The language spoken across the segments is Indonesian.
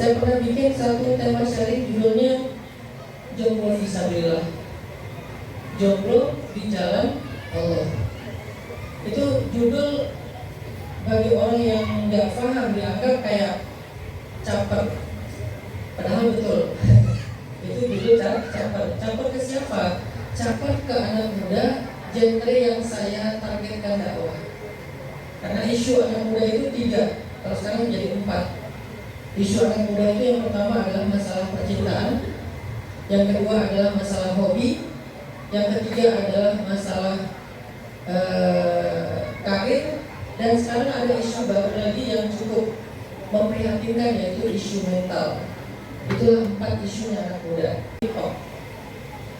Saya pernah bikin satu tema sharing judulnya Jomblo Fisabilillah, Jomblo di Jalan Allah. Itu judul bagi orang yang nggak paham dianggap kayak caper, padahal betul. Itu judul caper. Caper ke siapa? Caper ke anak muda, genre yang saya targetkan dakwah. Karena isu anak muda itu 3, kalau sekarang menjadi 4. Isu anak muda itu yang pertama adalah masalah percintaan, yang kedua adalah masalah hobi, yang ketiga adalah masalah karir, dan sekarang ada isu baru lagi yang cukup memprihatinkan, yaitu isu mental. Itulah 4 isunya anak muda. TikTok.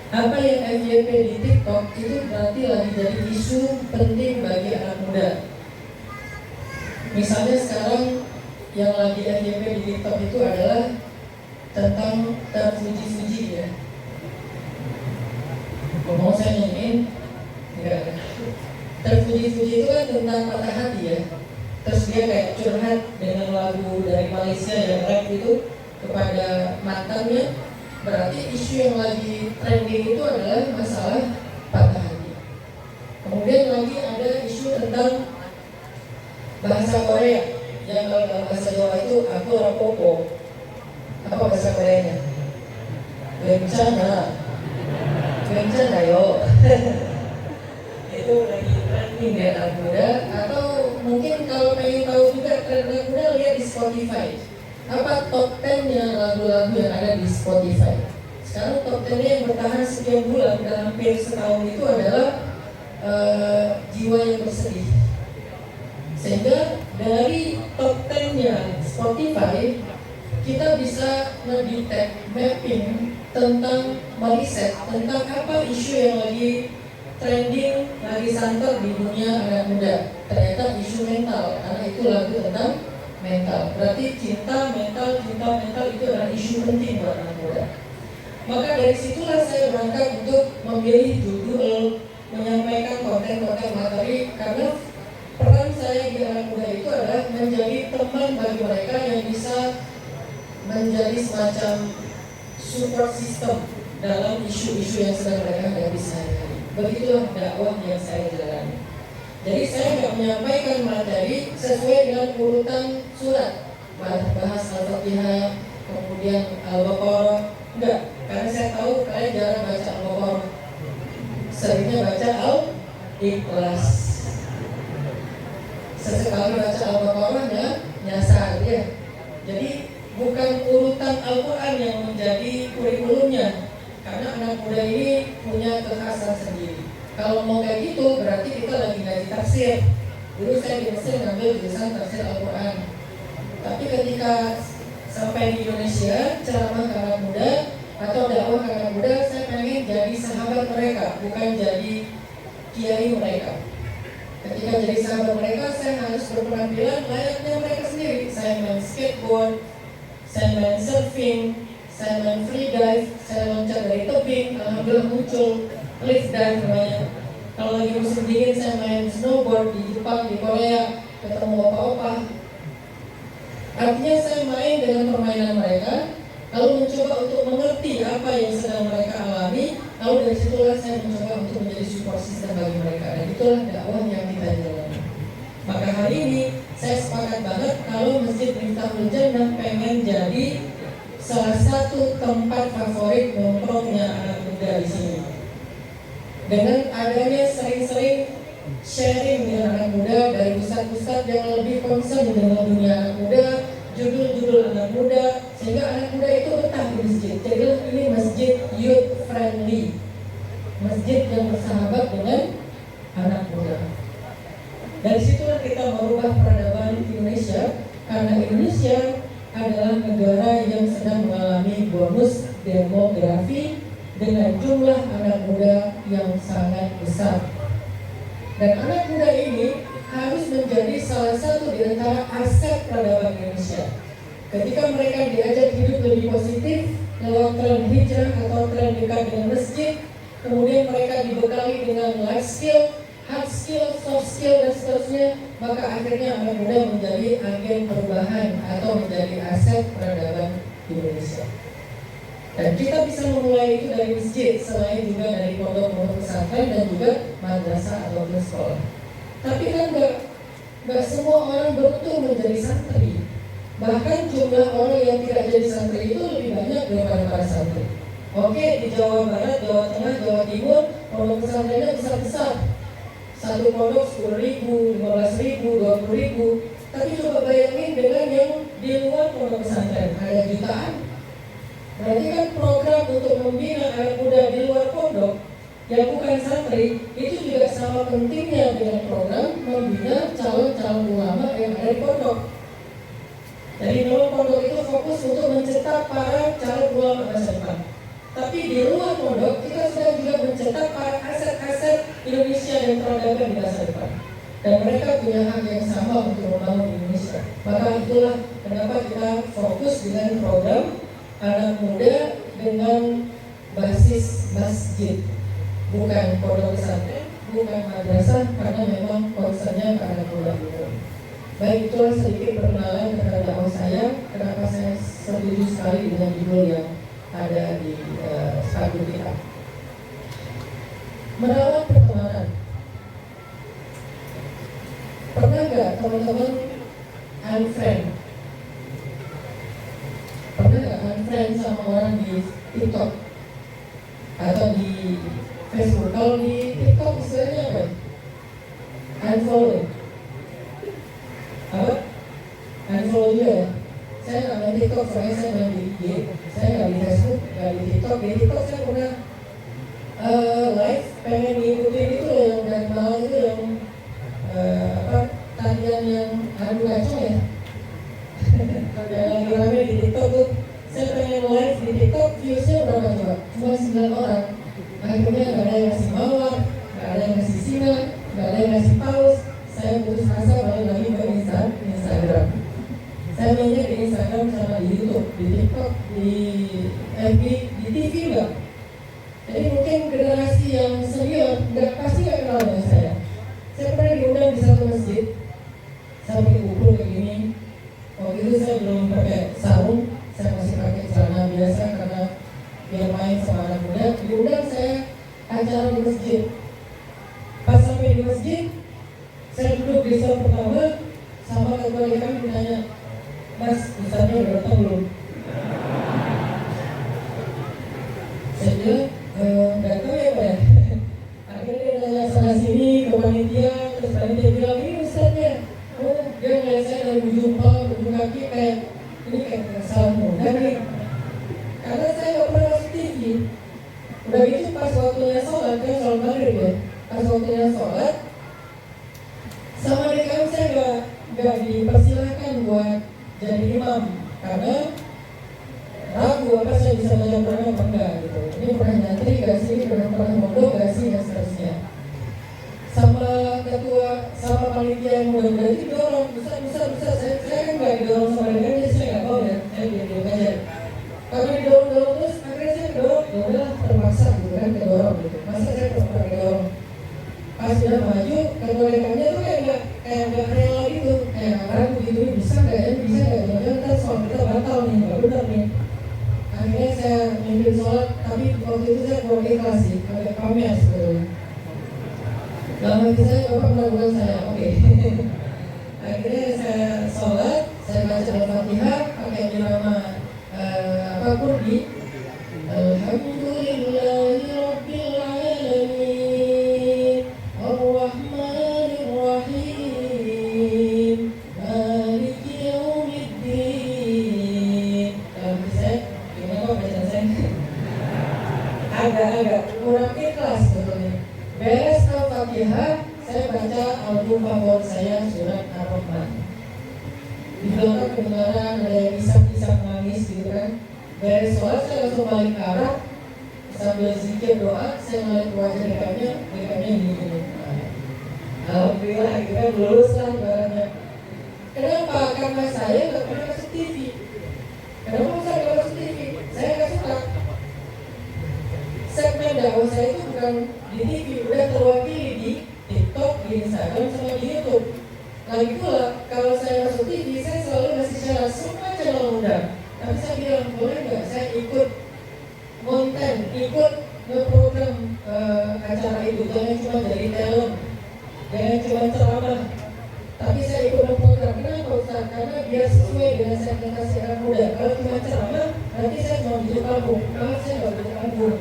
Apa yang FYP di TikTok itu berarti lagi jadi isu penting bagi anak muda. Misalnya sekarang yang lagi FYP di TikTok itu adalah tentang terpuji-puji ya. Mau saya nyanyiin? Enggak. Terpuji-puji itu kan tentang patah hati ya. Terus dia kayak curhat dengan lagu dari Malaysia yang rap itu kepada mantannya. Berarti isu yang lagi trending itu adalah masalah patah hati. Kemudian lagi ada isu tentang bahasa Korea, yang kalau dalam bahasa Jawa itu aku rapopo. Apa bahasa Koreanya? Bencana yo. Itu lagi trending di anak muda. Atau mungkin kalau pengen tahu juga tren anak muda, lihat di Spotify. Apa top 10-nya lagu-lagu yang ada di Spotify? Sekarang top 10-nya yang bertahan sekian bulan dan hampir setahun itu adalah Jiwa yang Bersedih. Sehingga dari top 10-nya Spotify, kita bisa ngedetect, mapping tentang meriset tentang apa isu yang lagi trending, lagi santer di dunia anak muda. Ternyata isu mental, karena itu lagu tentang mental. Berarti cinta mental itu adalah isu penting buat anak muda. Maka dari situlah saya berangkat untuk memilih judul, menyampaikan konten-konten materi, karena peran saya di anak muda itu adalah menjadi teman bagi mereka yang bisa menjadi semacam support system dalam isu-isu yang sedang mereka hadapi sehari-hari. Begitulah dakwah yang saya jalani. Jadi saya nggak menyampaikan materi sesuai dengan urutan surat, bahas Al-Fatihah, kemudian Al-Baqarah, enggak, karena saya tahu kalian jarang baca Al-Baqarah, seringnya baca Al-Ikhlas. Sesekali baca Al-Baqarah ya nyasar ya. Jadi bukan urutan Al-Quran yang menjadi kurikulumnya, karena anak muda ini punya kekhasan sendiri. Kalau mau kayak gitu berarti kita lagi ngaji tafsir. Dulu saya di Mesir ngambil jurusan tafsir Al-Quran. Tapi ketika sampai di Indonesia ceramah ke anak muda atau dakwah ke anak muda, saya pengen jadi sahabat mereka, bukan jadi kiai mereka. Ketika jadi sahabat mereka, saya harus berpenampilan layaknya mereka sendiri. Saya main skateboard, saya main surfing, saya main free dive, saya loncat dari tebing, alhamdulillah muncul lift dive namanya. Kalau lagi musim dingin saya main snowboard di Jepang, di Korea, ketemu opa-opa. Artinya saya main dengan permainan mereka, lalu mencoba untuk mengerti apa yang sedang mereka alami. Lalu dari situlah saya mencoba untuk menjadi support system bagi mereka. Dan itulah dakwah yang kita jalani. Maka hari ini saya sepakat banget kalau Masjid Miftahul Jannah pengen jadi salah satu tempat favorit nongkrongnya anak muda di sini. Dengan adanya sering-sering sharing dengan anak muda dari ustadz-ustadz yang lebih concern dengan dunia anak muda, judul-judul anak muda, sehingga anak muda itu betah di masjid. Jadi ini masjid youth friendly, masjid yang bersahabat dengan anak muda. Dari situlah kita merubah peradaban Indonesia, karena Indonesia adalah negara yang sedang mengalami bonus demografi dengan jumlah anak muda yang sangat besar. Dan anak muda ini harus menjadi salah satu di antara aset peradaban Indonesia. Ketika mereka diajak hidup lebih positif lewat tren hijrah atau tren dekat dengan masjid, kemudian mereka dibekali dengan life skill, hard soft skill dan seterusnya, maka akhirnya anak muda menjadi agen perubahan atau menjadi aset peradaban Indonesia. Dan kita bisa memulai itu dari masjid, selain juga dari pondok-pondok pesantren dan juga madrasah atau sekolah. Tapi kan nggak semua orang beruntung menjadi santri. Bahkan jumlah orang yang tidak jadi santri itu lebih banyak daripada para santri. Oke, di Jawa Barat, Jawa Tengah, Jawa Timur, pondok pesantrennya besar-besar. Satu pondok 10.000, 15.000, 20.000. Tapi coba bayangin dengan yang di luar pondok pesantren, ada jutaan. Berarti kan program untuk membina anak muda di luar pondok yang bukan santri itu juga sama pentingnya dengan program membina calon-calon ulama yang ada di pondok. Jadi memang pondok itu fokus untuk mencetak para calon ulama masa depan. Tapi di luar pondok kita sedang juga mencetak para aset-aset Indonesia dan peradaban di masa depan. Dan mereka punya hak yang sama untuk membangun Indonesia. Maka itulah kenapa kita fokus dengan program anak muda dengan basis masjid, bukan pondok pesantren, bukan madrasah, karena memang concernnya ke anak muda itu. Baik, itulah sedikit perkenalan terhadap dakwah saya. Kenapa saya setuju sekali dengan judul yang ada di spanduk kita. Merawat pertemanan. Pernah nggak teman-teman unfriend? Pernah nggak unfriend sama orang di TikTok atau di Facebook? Kalau di TikTok istilahnya apa? Unfollow. Apa? Unfollow juga ya? Saya nggak main TikTok, soalnya saya main di IG. Saya nggak di Facebook, nggak di TikTok. Di TikTok saya pernah live, pengen ngikutin itu yang dari Malang itu yang tarian yang adu kacau ya. Yang lagi rame di TikTok tuh, saya pengen live di TikTok, viewsnya berapa coba? Cuma 9 orang. Akhirnya nggak ada yang ngasih mawar, nggak ada yang ngasih sinar, nggak ada yang ngasih paus. Saya putus asa balik lagi ke Instagram. Saya mainnya di Instagram sama di YouTube, di TikTok, di FB, di TV enggak. Jadi mungkin generasi yang senior pasti nggak kenal dengan saya. Saya pernah diundang di satu masjid sampai kumpul kayak gini. Waktu itu saya belum pakai sarung, saya masih pakai celana biasa karena biar main sama anak muda. Diundang saya acara di masjid. Pas sampai di masjid, saya duduk di sel pertama sama ketua kami ditanya, Mas, ustadznya udah datang belum? Saya bilang, nggak tahu ya Pak ya. Akhirnya dia nanya sana sini ke panitia, terus panitia bilang, ini ustadznya. Oh, dia ngeliat saya dari ujung kaki kayak, ini kayak kesalahan muda nih. Karena saya nggak pernah masuk TV. Udah gitu pas waktunya sholat, kan sholat maghrib ya. Pas waktunya sholat, sama DKM saya nggak dipersilahkan buat jadi imam karena ragu apa saya bisa baca Quran apa enggak gitu. Ini pernah nyantri nggak sih, pernah mondok nggak sih dan seterusnya. Sama ketua, sama panitia yang muda-muda itu dorong, bisa. Saya kan nggak didorong sama DKM, jadi saya nggak mau ya, saya diam aja. Karena didorong terus, akhirnya saya kedorong, ya udah terpaksa gitu kan kedorong gitu. Masa saya pernah kedorong. Pas sudah maju, ketua DKM-nya tuh kayak nggak rela gitu, kayak ragu gitu, bisa nggak ya, jangan kan soal kita batal nih, nggak benar nih. Akhirnya saya mimpin sholat, tapi waktu itu saya kurang ikhlas sih, agak pamer sebetulnya. Dalam hati saya, Bapak melakukan saya, oke. Akhirnya saya sholat, saya baca Al-Fatihah, pakai nama Kurdi. Alhamdulillahi Rabbil Alamin, Ar-Rahmanir Rahim, Maliki Yaumiddin. Dalam hati saya, gimana kok bacaan saya? Agak kurang ikhlas sebetulnya. Beres Al-Fatihah, saya baca album favorit saya, surat Ar-Rahman. Di belakang kedengaran ada yang isak-isak nangis gitu kan. Beres sholat saya langsung balik ke arah, sambil zikir doa, saya ngeliat wajah DKM-nya gini-gini. Alhamdulillah akhirnya lulus lah ibaratnya. Kenapa? Karena saya nggak pernah masuk TV. Kenapa saya nggak masuk TV? Saya nggak suka. Segmen dakwah saya itu bukan di TV, udah terwakili di TikTok, di di Instagram sama di YouTube. Lagi pula kalau saya masuk TV, saya selalu ngasih syarat semua channel undang. Tapi saya bilang boleh nggak saya ikut konten, ikut program acara itu, jangan cuma jadi talent, jangan cuma ceramah. Tapi saya ikut program. Kenapa Ustaz? Karena biar sesuai dengan segmentasi anak muda. Kalau cuma ceramah, nanti saya cuma butuh kampung. Kalau saya nggak butuh kampung.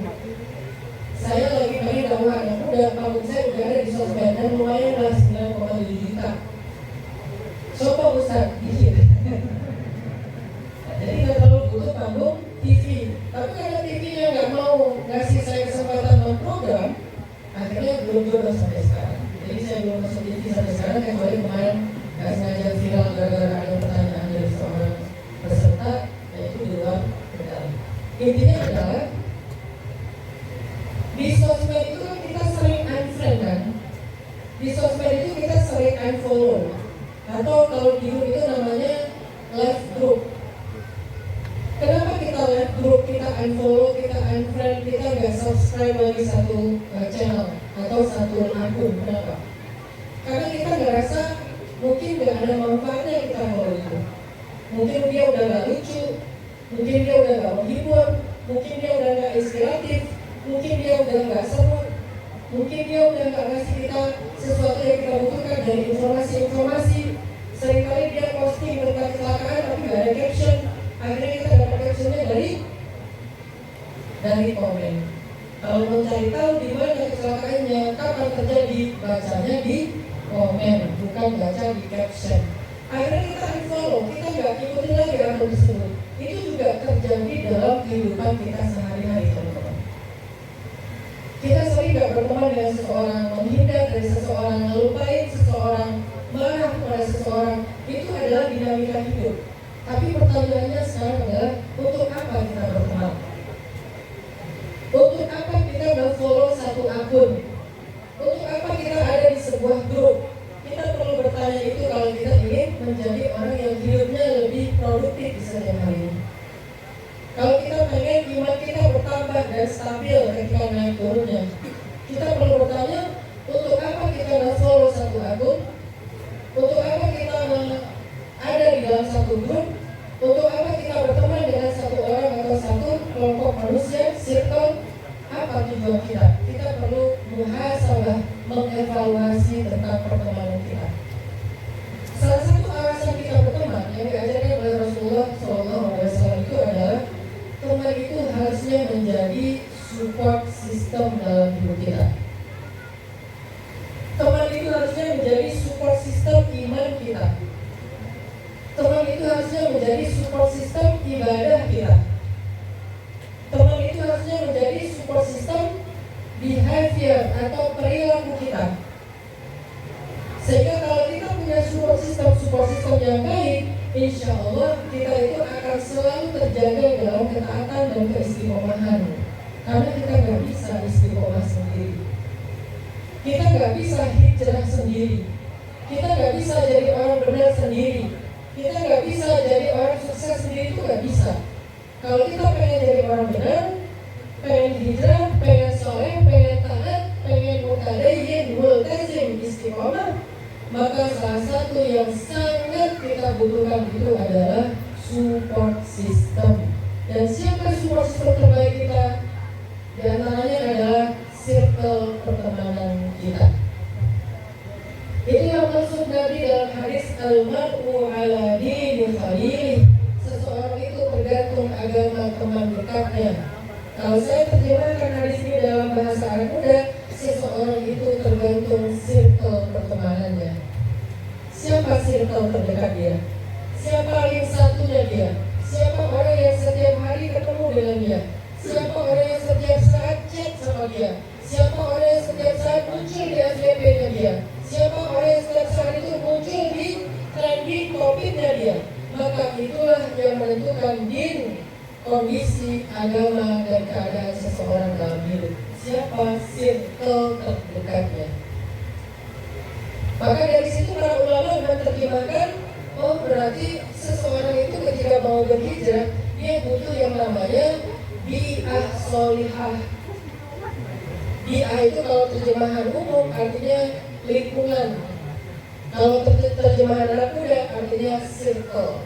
Saya lagi pengen dakwah anak muda, kampung saya udah ada di sosmed dan lumayan lah 9,7 juta. Coba Ustaz, dikit. Jadi nggak terlalu butuh panggung TV. Tapi karena TV-nya nggak mau ngasih saya kesempatan program, akhirnya belum jodoh sampai sekarang. Jadi saya belum masuk TV sampai sekarang, kecuali kemarin nggak sengaja viral gara-gara ada pertanyaan dari seorang peserta, yaitu di luar kendali. Intinya adalah di sosmed itu kan kita sering unfriend kan, di sosmed itu kita sering unfollow, atau kalau di grup itu namanya live group. Kenapa kita live group, kita unfollow, kita unfriend, kita nggak subscribe lagi satu channel atau satu akun? Kenapa? Karena kita nggak rasa mungkin nggak ada manfaatnya kita follow itu. Mungkin dia udah nggak lucu, mungkin dia udah nggak menghibur, mungkin dia udah nggak inspiratif, mungkin dia udah nggak seru, mungkin dia udah nggak ngasih kita sesuatu yang kita butuhkan dari informasi-informasi. Seringkali dia posting tentang kecelakaan tapi nggak ada caption. Akhirnya kita dapat captionnya dari komen. Kalau mau cari tahu di mana kecelakaannya, kapan terjadi, bacanya di komen, bukan baca di caption. Akhirnya kita unfollow, kita nggak ikutin lagi akun tersebut. Itu juga terjadi dalam kehidupan kita sehari-hari, teman-teman. Kita sering nggak berteman dengan seseorang, menghindar dari seseorang, ngelupain seseorang, marah pada seseorang. Itu adalah dinamika hidup. Tapi pertanyaannya sekarang adalah, untuk apa kita berteman? Untuk apa kita nge-follow satu akun? Untuk apa kita ada di sebuah grup? Kita perlu bertanya itu kalau kita ingin menjadi orang yang hidupnya lebih produktif di setiap hari. Kalau kita pengen iman kita bertambah dan stabil ketika naik turunnya, kita perlu bertanya, untuk apa kita nge-follow satu akun? Untuk apa kita ada di dalam satu grup? Untuk apa kita berteman dengan satu orang atau satu kelompok manusia, circle? Apa tujuan kita? Kita perlu muhasabah, mengevaluasi tentang pertemanan kita. Salah satu alasan kita berteman yang diajarkan oleh Rasulullah SAW itu adalah teman itu harusnya menjadi support system dalam hidup kita. Teman itu harusnya menjadi support system iman kita. Teman itu harusnya menjadi support system ibadah kita. Teman itu harusnya menjadi support system behavior atau perilaku kita. Sehingga kalau kita punya support system yang baik, insya Allah kita itu akan selalu terjaga dalam ketaatan dan keistiqomahan. Karena kita nggak bisa istiqomah sendiri. Kita nggak bisa hijrah sendiri. Kita nggak bisa jadi orang benar sendiri. Kita nggak bisa jadi orang sukses sendiri, itu nggak bisa. Kalau kita pengen jadi orang benar, pengen hijrah, pengen soleh, pengen taat, pengen mutadayyin, multazim, istiqomah, maka salah satu yang sangat kita butuhkan itu adalah support system. Dan siapa support system terbaik kita? Di antaranya adalah circle pertemanan kita. Itu yang maksud Nabi dalam hadis al-mar'u ala dini khalilih. Seseorang itu tergantung agama teman dekatnya. Kalau saya terjemahkan hadis ini dalam bahasa anak muda, seseorang itu tergantung circle pertemanannya. Siapa circle terdekat dia? Siapa link satunya dia? Siapa orang yang setiap hari ketemu dengan dia? Siapa orang yang setiap saat chat sama dia? Siapa orang yang setiap saat muncul di FYP-nya dia? Siapa orang yang setiap saat itu muncul di trending topiknya dia? Maka itulah yang menentukan din, kondisi, agama, dan keadaan seseorang dalam hidup. Siapa circle terdekatnya? Maka dari situ para ulama menerjemahkan, oh berarti seseorang itu ketika mau berhijrah, dia butuh yang namanya bi'ah solihah. Bi'ah itu kalau terjemahan umum artinya lingkungan. Kalau terjemahan anak muda artinya circle.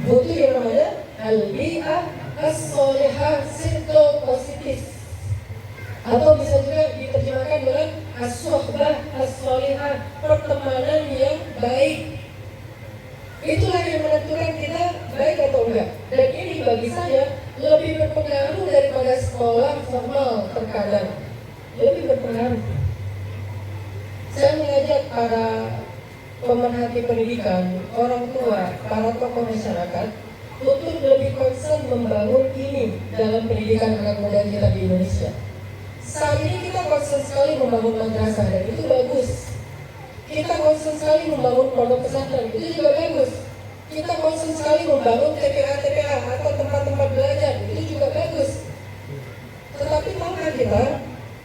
Butuh yang namanya al-bi'ah as-solihah, circle positif. Atau bisa juga diterjemahkan dengan as-sohbah as-solihah, pertemanan yang baik. Itulah yang menentukan kita baik atau enggak. Dan ini bagi saya lebih berpengaruh daripada sekolah formal terkadang. Lebih berpengaruh. Saya mengajak para pemerhati pendidikan, orang tua, para tokoh masyarakat untuk lebih concern membangun ini dalam pendidikan anak muda kita di Indonesia. Saat ini kita concern sekali membangun madrasah dan itu bagus. Kita concern sekali membangun pondok pesantren, itu juga bagus. Kita concern sekali membangun TPA atau tempat-tempat belajar, itu juga bagus. Tetapi tahukah kita,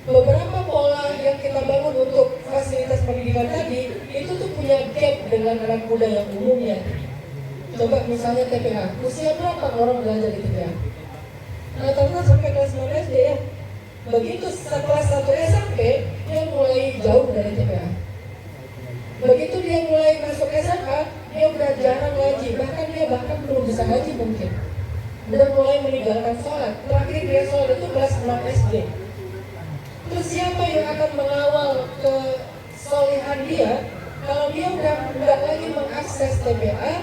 beberapa pola yang kita bangun untuk fasilitas pendidikan tadi, itu tuh punya gap dengan anak muda yang umumnya. Coba misalnya TPA, usia berapa orang belajar di TPA? Rata-rata sampai kelas 9 SD ya. Begitu setelah 1 SMP, dia mulai jauh dari TPA. Begitu dia mulai masuk SMA, dia udah jarang ngaji, bahkan belum bisa ngaji mungkin. Udah mulai meninggalkan sholat. Terakhir dia sholat itu kelas 6 SD. Terus siapa yang akan mengawal kesolehan dia kalau dia udah tidak lagi mengakses TPA,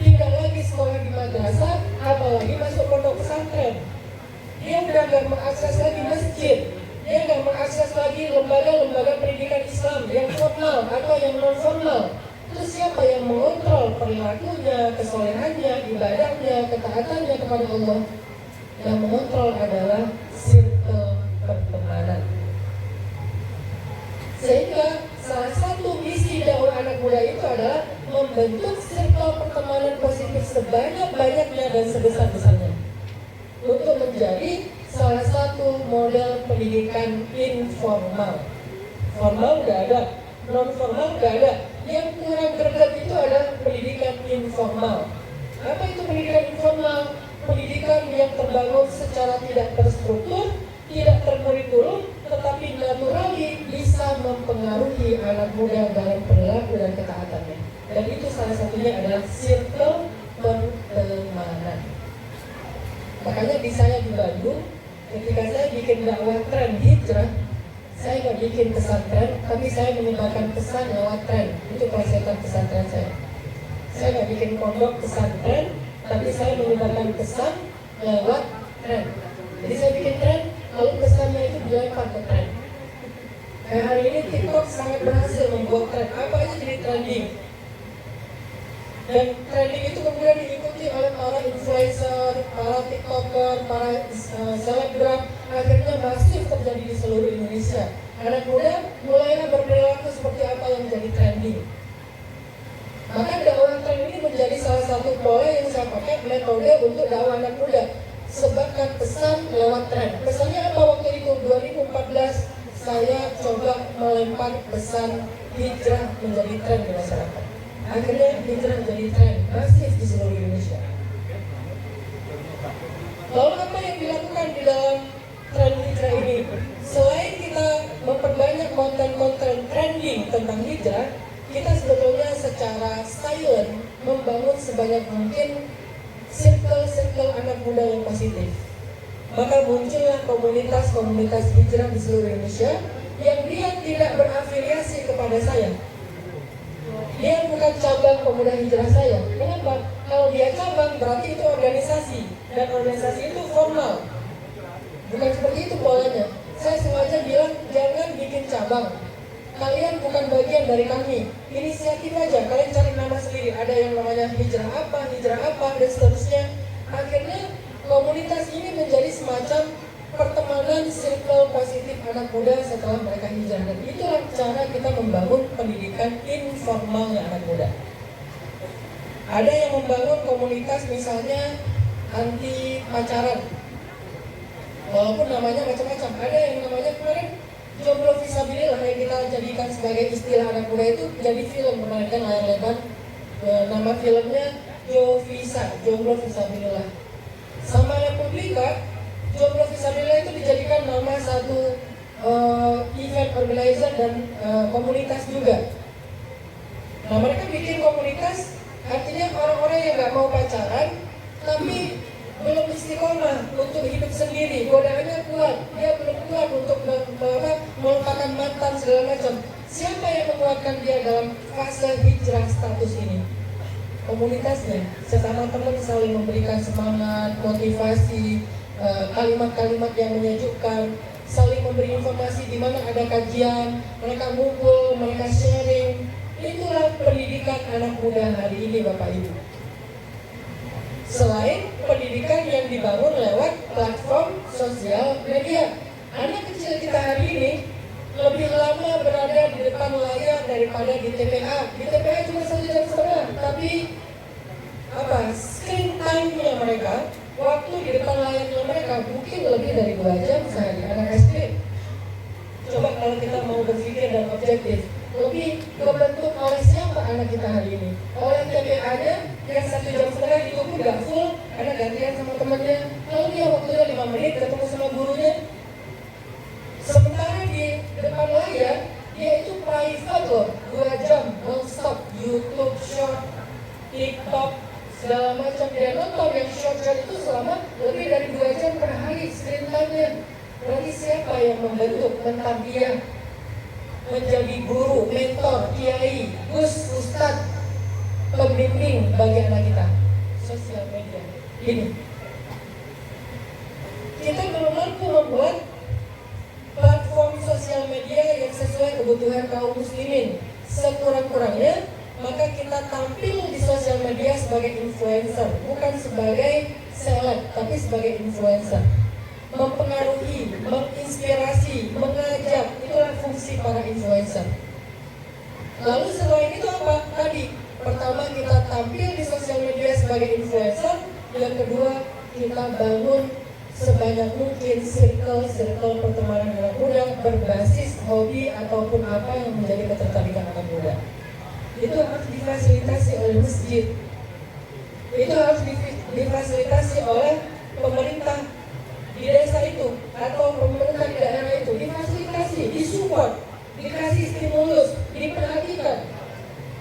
tidak lagi sekolah di madrasah, apalagi masuk pondok pesantren. Dia udah nggak mengakses lagi masjid, dia nggak mengakses lagi lembaga-lembaga pendidikan Islam yang formal atau yang non formal. Terus siapa yang mengontrol perilakunya, kesolehannya, ibadahnya, ketaatannya kepada Allah? Yang mengontrol adalah circle pertemanan. Sehingga salah satu misi dakwah anak muda itu adalah membentuk circle pertemanan positif sebanyak-banyaknya dan sebesar-besarnya untuk menjadi salah satu model pendidikan informal. Formal udah ada, non formal udah ada. Yang kurang greget itu adalah pendidikan informal. Apa itu pendidikan informal? Pendidikan yang terbangun secara tidak terstruktur, tidak terkurikulum, tetapi naturally bisa mempengaruhi anak muda dalam perilaku dan ketaatannya. Dan itu salah satunya adalah circle pertemanan. Makanya di saya di Bandung, ketika saya bikin dakwah tren hijrah, saya nggak bikin pesantren, tapi saya menyebarkan pesan lewat tren. Itu konsep pesantren saya. Saya nggak bikin pondok pesantren, tapi saya menyebarkan pesan lewat tren. Jadi saya bikin tren, lalu pesannya itu dilempar ke tren. Kayak hari ini TikTok sangat berhasil membuat tren. Apa aja jadi trending. Dan trending itu kemudian diikuti oleh para influencer, para TikToker, para selebgram. Akhirnya masif terjadi di seluruh Indonesia. Anak muda mulailah berperilaku seperti apa yang menjadi trending. Maka dakwah tren ini menjadi salah satu pola yang saya pakai metode untuk dakwah anak muda. Sebarkan pesan lewat tren. Pesannya apa waktu itu? 2014 saya coba melempar pesan hijrah menjadi tren di masyarakat. Akhirnya hijrah menjadi tren masif di seluruh Indonesia. Lalu apa yang dilakukan di dalam tren hijrah ini? Selain kita memperbanyak konten-konten trending tentang hijrah, kita sebetulnya secara silent membangun sebanyak mungkin circle-circle anak muda yang positif. Maka muncullah komunitas-komunitas hijrah di seluruh Indonesia yang dia tidak berafiliasi kepada saya. Dia bukan cabang pemuda hijrah saya. Kenapa? Kalau dia cabang berarti itu organisasi, dan organisasi itu formal. Bukan seperti itu polanya. Saya sengaja bilang jangan bikin cabang. Kalian bukan bagian dari kami. Inisiatif aja, kalian cari nama sendiri. Ada yang namanya hijrah apa, dan seterusnya. Akhirnya komunitas ini menjadi semacam pertemanan circle positif anak muda setelah mereka hijrah. Dan itulah cara kita membangun pendidikan informalnya anak muda. Ada yang membangun komunitas misalnya anti pacaran, walaupun namanya macam-macam. Ada yang namanya kemarin jomblo visabilillah yang kita jadikan sebagai istilah anak muda itu jadi film menaikkan layar lebar. Nama filmnya jomblo visabilillah. Sama yang publika, jomblo visabilillah itu dijadikan nama satu event organizer dan komunitas juga. Nah mereka bikin komunitas, artinya orang-orang yang nggak mau pacaran tapi belum istiqomah untuk hidup sendiri, godaannya kuat, dia belum kuat untuk melupakan mantan segala macam. Siapa yang menguatkan dia dalam fase hijrah status ini? Komunitasnya, sesama teman saling memberikan semangat, motivasi, kalimat-kalimat yang menyejukkan, saling memberi informasi di mana ada kajian, mereka ngumpul, mereka sharing. Itulah pendidikan anak muda hari ini, Bapak Ibu. Selain pendidikan yang dibangun lewat platform sosial media, anak kecil kita hari ini lebih lama berada di depan layar daripada di TPA. Di TPA cuma 1 jam setengah, tapi screen time-nya mereka, waktu di depan layarnya mereka mungkin lebih dari 2 jam sehari. Anak SD, coba kalau kita mau berpikir dan objektif, lebih kebentuk oleh siapa anak kita hari ini? Oleh TPA-nya yang 1 jam setengah itu pun gak full karena gantian sama temannya. Lalu dia waktunya 5 menit ketemu sama gurunya. Sementara di depan layar dia itu private loh, 2 jam non-stop, YouTube short, TikTok, segala macam. Dia nonton yang short-short itu selama lebih dari 2 jam per hari screen time-nya. Berarti siapa yang membentuk mental dia menjadi guru, mentor, kiai, gus, ustadz, pembimbing bagi anak kita? Sosial media. Ini kita belum mampu membuat platform sosial media yang sesuai kebutuhan kaum muslimin. Sekurang-kurangnya maka kita tampil di sosial media sebagai influencer, bukan sebagai seleb, tapi sebagai influencer. Mempengaruhi, menginspirasi, mengajak, itulah fungsi para influencer. Lalu selain itu apa? Tadi, pertama kita tampil di sosial media sebagai influencer, yang kedua kita bangun sebanyak mungkin circle pertemanan anak muda berbasis hobi ataupun apa yang menjadi ketertarikan anak muda. Itu harus difasilitasi oleh masjid, itu harus difasilitasi oleh pemerintah di desa itu atau pemerintah di daerah itu, difasilitasi, disupport, dikasih stimulus, diperhatikan.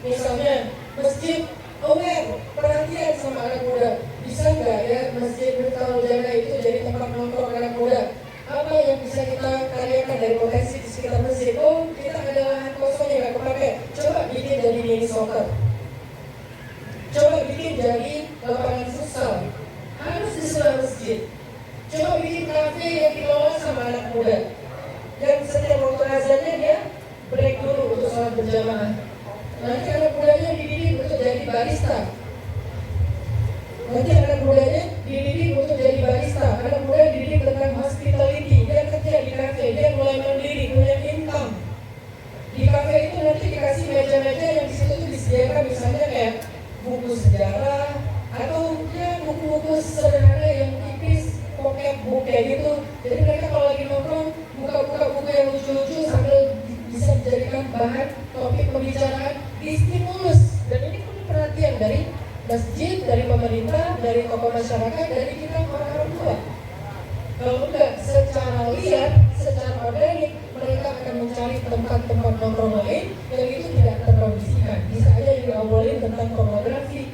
Misalnya masjid aware, perhatian sama anak muda. Bisa nggak ya masjid Miftahul Jannah itu jadi tempat nongkrong anak muda? Apa yang bisa kita karyakan dari potensi di sekitar masjid? Oh, kita ada lahan kosong yang nggak kepakai, coba bikin jadi mini soccer, coba bikin jadi lapangan futsal, harus di sebelah masjid. Coba bikin kafe yang dikelola sama anak muda, yang setiap waktu azannya dia break dulu untuk sholat berjamaah. Nanti anak mudanya dididik untuk jadi barista. Nanti anak mudanya dididik untuk jadi barista. Anak muda dididik tentang hospitality. Dia kerja di kafe, dia mulai mandiri, punya income. Di kafe itu nanti dikasih meja-meja yang di situ tuh disediakan misalnya kayak buku sejarah atau ya buku-buku sederhana yang tipis, pocket book kayak gitu. Jadi mereka kalau lagi nongkrong buka-buka buku yang lucu-lucu sambil bisa dijadikan bahan topik pembicaraan, distimulus. Dan ini perlu perhatian dari masjid, dari pemerintah, dari tokoh masyarakat, dari kita orang-orang tua. Kalau enggak, secara liar, secara organik, mereka akan mencari tempat-tempat nongkrong lain yang itu tidak terkondisikan. Bisa aja yang diobrolin tentang pornografi,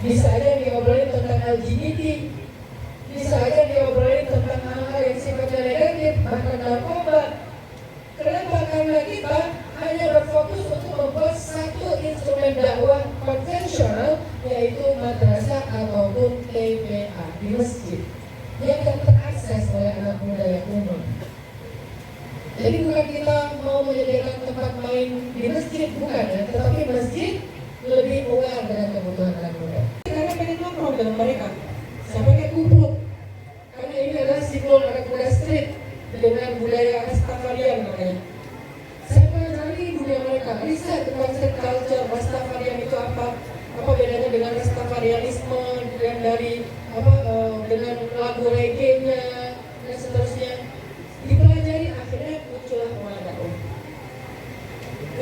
bisa aja yang diobrolin tentang LGBT, bisa aja diobrolin tentang hal-hal yang sifatnya negatif, bahkan narkoba. Kenapa? Karena kita hanya berfokus untuk membuat satu instrumen dakwah konvensional, yaitu madrasah ataupun TPA di masjid yang tidak terakses oleh anak muda yang umum. Jadi bukan kita mau menyediakan tempat main di masjid, bukan ya, tetapi masjid lebih aware dengan kebutuhan anak muda. Karena pengen nongkrong dengan mereka, sampai kayak kumpul. Karena ini adalah simbol anak muda street dengan budaya Rastafarian namanya. Saya pelajari budaya mereka, riset tentang street culture, Rastafarian itu apa bedanya dengan Rastafarianisme yang dari dengan lagu reggae-nya dan seterusnya. Dipelajari, akhirnya muncullah Muara Dakwah.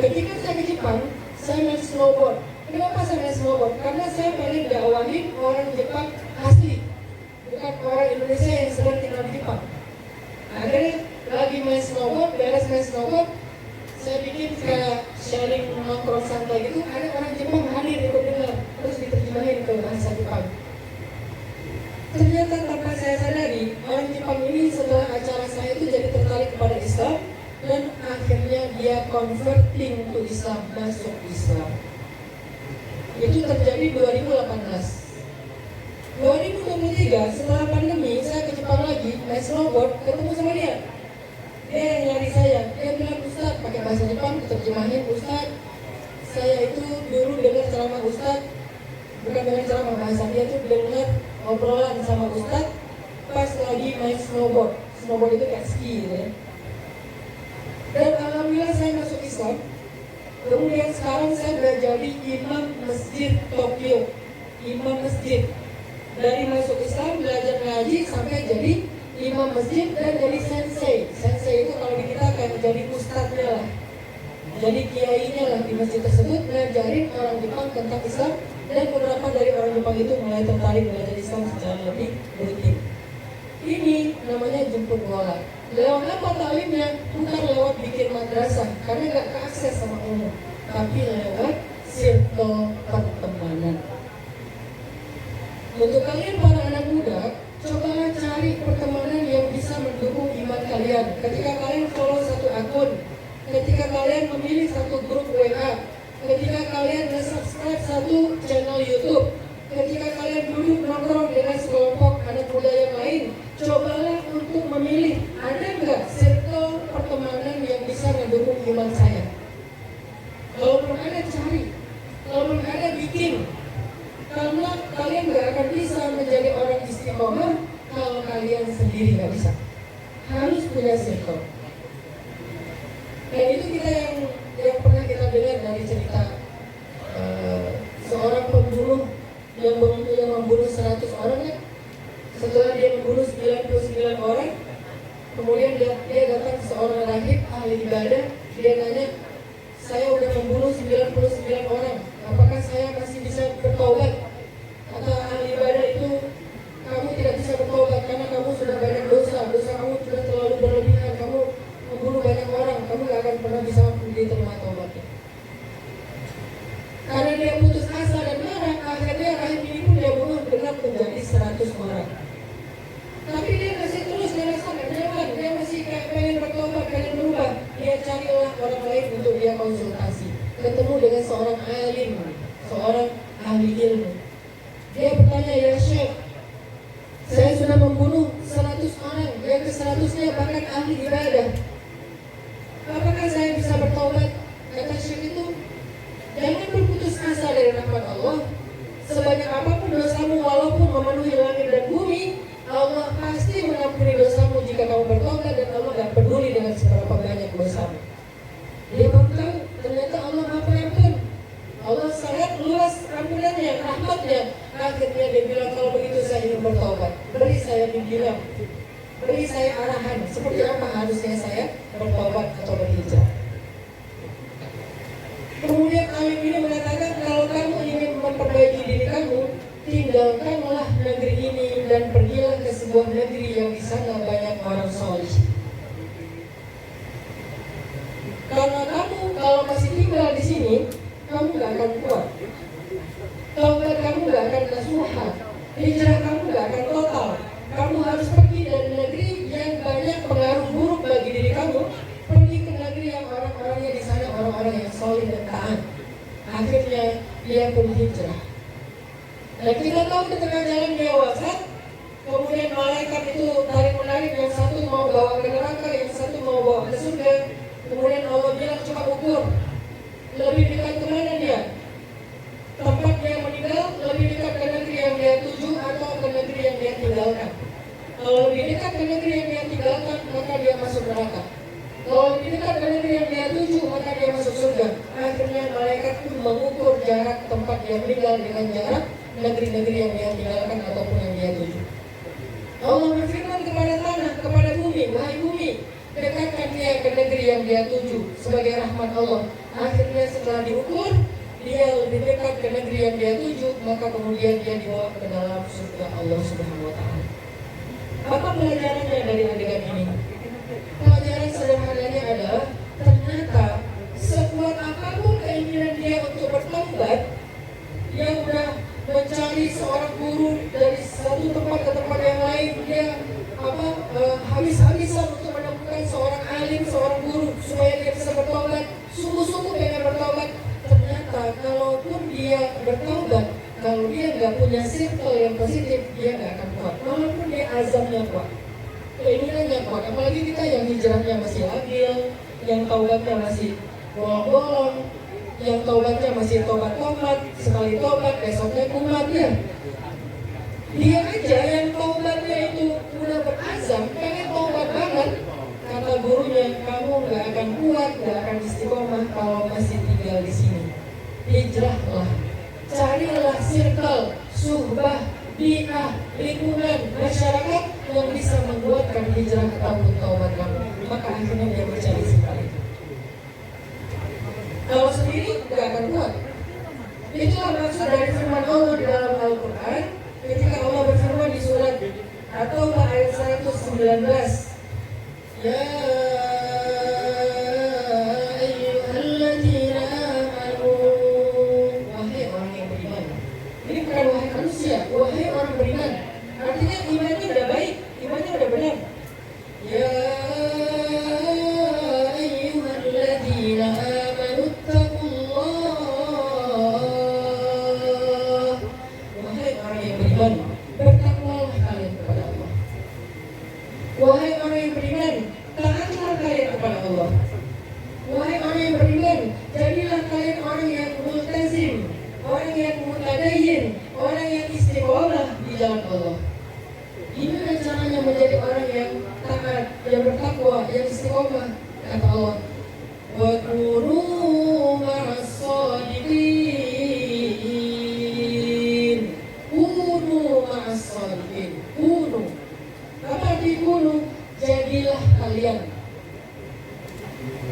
Ketika saya ke Jepang, saya main snowboard. Kenapa saya main snowboard? Karena saya pengen dakwahin orang Jepang asli, bukan orang Indonesia yang sedang tinggal di Jepang. Akhirnya lagi main snowboard, beres main snowboard, saya bikin kayak sharing nongkrong santai gitu. Ada orang Jepang hadir ikut dengar, terus diterjemahin ke bahasa Jepang. Ternyata tanpa saya sadari, orang Jepang ini setelah acara saya itu jadi tertarik kepada Islam, dan akhirnya dia converting to Islam, masuk Islam. Itu terjadi 2018. 2023 setelah pandemi, saya ke Jepang lagi, naik snowboard, ketemu sama dia. Dia yang nyari saya, dia bilang, Ustaz, pakai bahasa Jepang, terjemahin, Ustaz, saya itu dulu dengar ceramah Ustaz, bukan dengan ceramah, bahasa dia tuh dengar obrolan sama Ustaz pas lagi main snowboard. Snowboard itu kayak ski gitu ya. Dan alhamdulillah saya masuk Islam. Kemudian sekarang saya udah jadi imam masjid Tokyo, imam masjid. Dari masuk Islam, belajar ngaji sampai jadi imam masjid dan jadi sensei. Sensei itu kalau di kita kayak jadi ustadznya lah, jadi kiainya lah di masjid tersebut, ngajarin orang Jepang tentang Islam. Dan beberapa dari orang Jepang itu mulai tertarik belajar Islam secara lebih rutin. Ini namanya jemput bola. Lewat apa taklimnya? Bukan lewat bikin madrasah, karena nggak keakses sama umum, tapi lewat circle pertemanan. Untuk kalian para anak muda, cobalah cari pertemanan yang bisa mendukung iman kalian. Ketika kalian follow satu akun, ketika kalian memilih satu grup WA, ketika kalian subscribe satu channel YouTube, ketika kalian duduk nongkrong dengan sekelompok anak muda yang lain, cobalah untuk memilih, ada nggak circle pertemanan yang bisa mendukung iman saya. Kalau belum ada, cari. Kalau belum ada, bikin. Karena kalian nggak akan bisa menjadi orang istiqomah kalau kalian sendiri nggak bisa. Harus punya circle. Dan itu kita yang pernah kita dengar dari cerita seorang pembunuh yang membunuh 100 orang ya. Setelah dia membunuh 99 orang, kemudian dia datang ke seorang rahib ahli ibadah. Dia nanya, saya udah membunuh 99 orang, apakah saya masih bisa bertobat? Kata ahli ibadah itu, kamu tidak bisa bertobat karena kamu sudah banyak dosa kamu sudah terlalu berlebihan, kamu membunuh banyak orang, kamu gak akan pernah bisa diterima tobatnya. Karena dia putus asa dan marah, akhirnya rahib ini pun dia bunuh genap menjadi 100 orang. Tapi dia masih terus merasakan nyaman, dia masih kayak pengen bertobat, pengen berubah. Dia carilah orang lain untuk dia konsultasi. Ketemu dengan seorang alim, seorang ahli ilmu. Dia bertanya, ya Syekh, saya sudah membunuh 100 orang, yang ke-100-nya bahkan ahli ibadah. Apakah saya bisa bertobat? Kata Syekh itu, jangan berputus asa dari rahmat Allah. Sebanyak apapun dosamu, walaupun memenuhi langit dan bumi, Allah pasti mengampuni dosamu jika kamu bertobat, dan Allah gak peduli dengan seberapa banyak dosamu. Dia baru tahu, ternyata Allah Maha Pengampun. Allah sangat luas ampunannya, rahmatnya. Akhirnya dia bilang, kalau begitu saya ingin bertobat, beri saya bimbingan, beri saya arahan, seperti apa harusnya saya bertobat atau berhijrah. Kemudian alim ini mengatakan, kalau kamu ingin memperbaiki diri kamu, tinggalkanlah negeri ini dan pergilah ke sebuah negeri yang di sana banyak orang soleh. Karena kamu kalau masih tinggal di sini, kamu gak akan kuat. Taubat kamu gak akan nasuha, hijrah kamu gak akan total. Kamu harus pergi dari negeri yang banyak pengaruh buruk bagi diri kamu, pergi ke negeri yang orang-orangnya di sana orang-orang yang soleh dan taat. Akhirnya dia pun hijrah. Dan kita tahu di tengah jalan dia wafat. Kemudian malaikat itu tarik menarik, yang satu mau bawa ke neraka, yang satu mau bawa ke surga. Kemudian Allah bilang, coba ukur, lebih dekat ke mana dia? Tempat dia meninggal lebih dekat ke negeri yang dia tuju atau ke negeri yang dia tinggalkan? Kalau lebih dekat ke negeri yang dia tinggalkan, maka dia masuk neraka. Kalau lebih dekat ke negeri yang dia tuju, maka dia masuk surga. Akhirnya malaikat pun mengukur jarak tempat dia meninggal dengan jarak negeri-negeri yang dia tinggalkan ataupun yang dia tuju. Allah berfirman kepada tanah, kepada bumi, wahai bumi, dekatkan dia ke negeri yang dia tuju sebagai rahmat Allah. Akhirnya setelah diukur, dia lebih dekat ke negeri yang dia tuju, maka kemudian dia dibawa ke dalam surga Allah Subhanahu wa Ta'ala. Apa pelajarannya dari adegan ini? Pelajaran sederhananya adalah ternyata sekuat apapun keinginan dia untuk bertobat, dia udah mencari seorang guru dari satu tempat ke tempat yang lain, dia habis-habisan untuk menemukan seorang alim, seorang guru supaya dia bisa bertobat, sungguh-sungguh pengen bertobat. Ternyata kalaupun dia bertobat, kalau dia nggak punya circle yang positif, dia nggak akan kuat. Walaupun dia azamnya kuat, keinginannya kuat. Apalagi kita yang hijrahnya masih labil, yang taubatnya masih bolong-bolong, yang taubatnya masih tobat-tobat, sekali tobat besoknya kumat ya. Dia aja yang taubatnya itu udah berazam, pengen taubat banget. Kata gurunya, kamu nggak akan kuat, nggak akan istiqomah kalau masih tinggal di sini. Hijrahlah, carilah circle, suhbah, bi'ah, lingkungan, masyarakat yang bisa membuatkan hijrah ataupun taubat kamu. Maka akhirnya dia mencari sekali. Kalau sendiri nggak akan kuat. Itulah maksud dari firman Allah di dalam Al-Quran ketika Allah berfirman di surat atau ayat 119, Ya ayyuhalladzina amanu, wahai orang yang beriman. Ini bukan wahai manusia, wahai orang beriman. Artinya imannya udah baik, imannya udah benar. Ya ayyuhalladzina amanu taqullah, wahai orang yang beriman, bertakwalah kalian kepada Allah. Wahai orang yang beriman, taatlah kalian kepada Allah. Wahai orang yang beriman, jadilah kalian orang yang multazim, orang yang mutadayyin, orang yang istiqomah di jalan Allah. Gimana caranya menjadi orang yang taat, yang bertakwa, yang istiqomah? Kata Allah, wa kunu ma'as-shadiqin. Kunu ma'as-shadiqin. Kunu. Apa arti kunu? Jadilah kalian.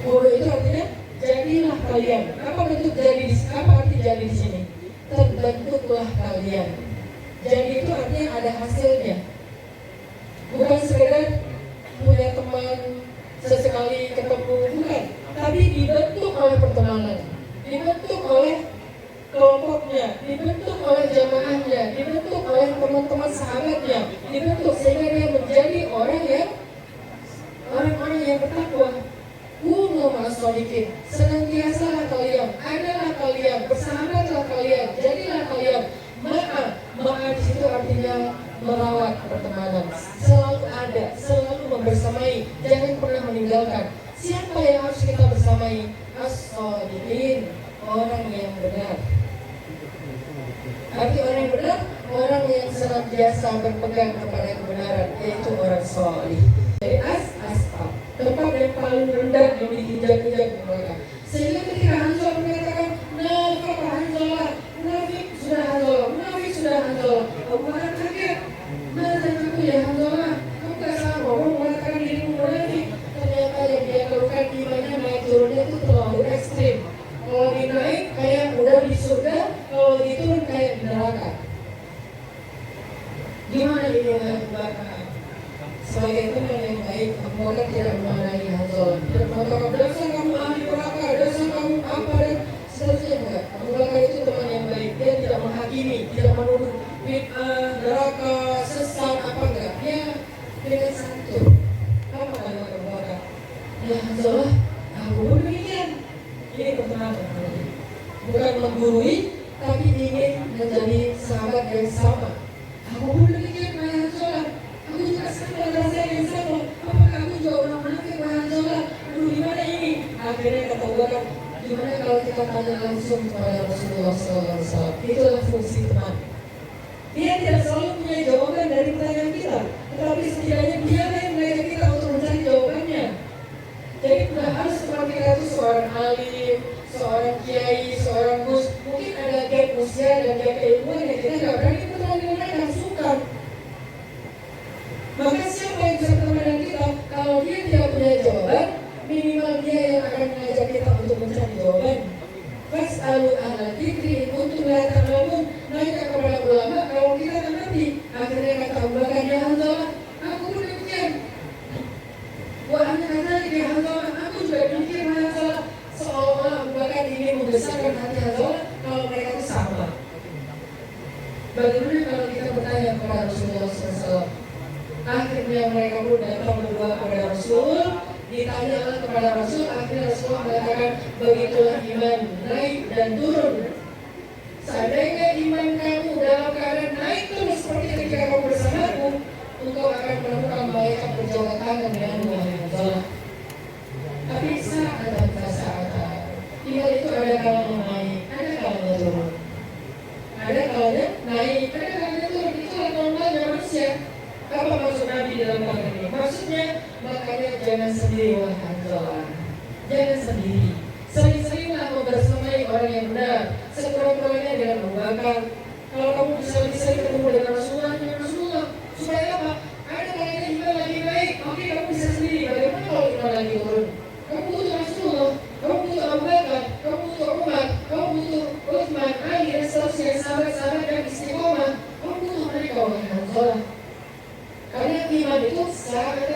Kunu itu artinya jadilah kalian. Apa bentuk jadi? Apa arti jadi di sini? Terbentuklah kalian. Jadi itu artinya ada hasilnya. Bukan sekedar punya teman sesekali ketemu, bukan. Tapi dibentuk oleh pertemanan, dibentuk oleh kelompoknya, dibentuk oleh jamaahnya, dibentuk oleh teman-teman sahabatnya, dibentuk sehingga dia menjadi orang-orang yang bertakwa. Kunu ma'as-shadiqin, senantiasalah kalian, adalah kalian, bersahabatlah kalian, jadilah kalian. Ma'a di situ artinya merawat pertemanan, selalu ada, selalu membersamai, jangan pernah meninggalkan. Siapa yang harus kita bersamai? As-shadiqin, orang yang benar. Arti orang yang benar, orang yang senantiasa berpegang kepada kebenaran, yaitu orang salih. Jadi as'ab, tempat yang paling rendah yang diinjak-injak mereka. Sehingga ketika Hanzalah mengatakan, nafaq Hanzalah, munafik sudah Hanzalah, munafik sudah Hanzalah. Abu Bakar kaget, mana aku ya Hanzalah, kamu gak salah ngomong mengatakan dirimu munafik. Ternyata yang dia keluhkan imannya naik turunnya itu terlalu ekstrim. Kalau dinaik kayak udah di surga, kalau diturun kayak di neraka. Gimana ini Abu Bakar? Sebagai teman yang baik, Abu Bakar tidak mengenai Hanzalah, tidak mengatakan dasar kamu ahli neraka, dasar kamu apa dan seterusnya. Enggak. Abu Bakar itu teman yang baik, dia tidak menghakimi, tidak menuduh bid'ah, neraka, sesat apa enggak. Dia dengan santun. Apa kalimat Abu Bakar? Ya Hanzalah, aku pun demikian. Ini pertemanan, bukan menggurui, tapi ingin menjadi sahabat yang sama. Aku pun demikian, wahai Hanzalah. Aku juga sama, rasanya yang sama. Apakah aku juga orang munafik, wahai Hanzalah? Aduh, gimana ini? Akhirnya kata Abu Bakar, gimana kalau kita tanya langsung kepada Rasulullah SAW? Itulah fungsi teman. Dia tidak selalu punya jawaban dari pertanyaan kita, tetapi setidaknya dia yang mengajak kita untuk mencari jawabannya. Jadi tidak harus teman kita itu seorang alim, seorang kiai, seorang gus. Mungkin ada gap usia dan gap keilmuan yang kita tidak berani berteman dengan mereka, sungkan. Maka siapa yang bisa berteman dengan kita? Kalau dia tidak punya jawaban, minimal dia yang akan mengajak kita untuk mencari jawaban. Fas'alu ahla dzikri kuntum la ta'lamun. Nanya kepada ulama kalau kita tak ngerti. Bagaimana kalau kita bertanya kepada Rasulullah SAW? Akhirnya mereka pun datang berdua kepada Rasul, ditanyalah kepada Rasul, akhirnya Rasulullah mengatakan, begitulah iman naik dan turun. Seandainya iman kamu dalam keadaan naik terus seperti ketika kamu bersamaku, engkau akan menemukan malaikat berjabat tangan dengan wahai Hanzalah. Tapi saat iman itu ada kalanya naik, ada kalanya turun. Ada kalanya naik, ada kalanya turun. Itu normalnya manusia. Apa maksud Nabi dalam hal ini? Maksudnya, makanya jangan sendiri wahai Hanzalah. Jangan sendiri. Sering-seringlah membersamai orang yang benar. Sekurang-kurangnya dengan membakar. Kalau kamu bisa ketemu dengan Rasulullah, supaya apa? Ada kalanya iman lagi naik. Oke, kamu bisa sendiri. Bagaimana kalau iman lagi turun? Kamu butuh Rasulullah, kamu butuh Abu Bakar, kamu butuh Umar, kamu butuh Utsman, Ali, dan seterusnya, sahabat-sahabat yang istiqomah. Kamu butuh mereka wahai Hanzalah. Karena iman itu sangat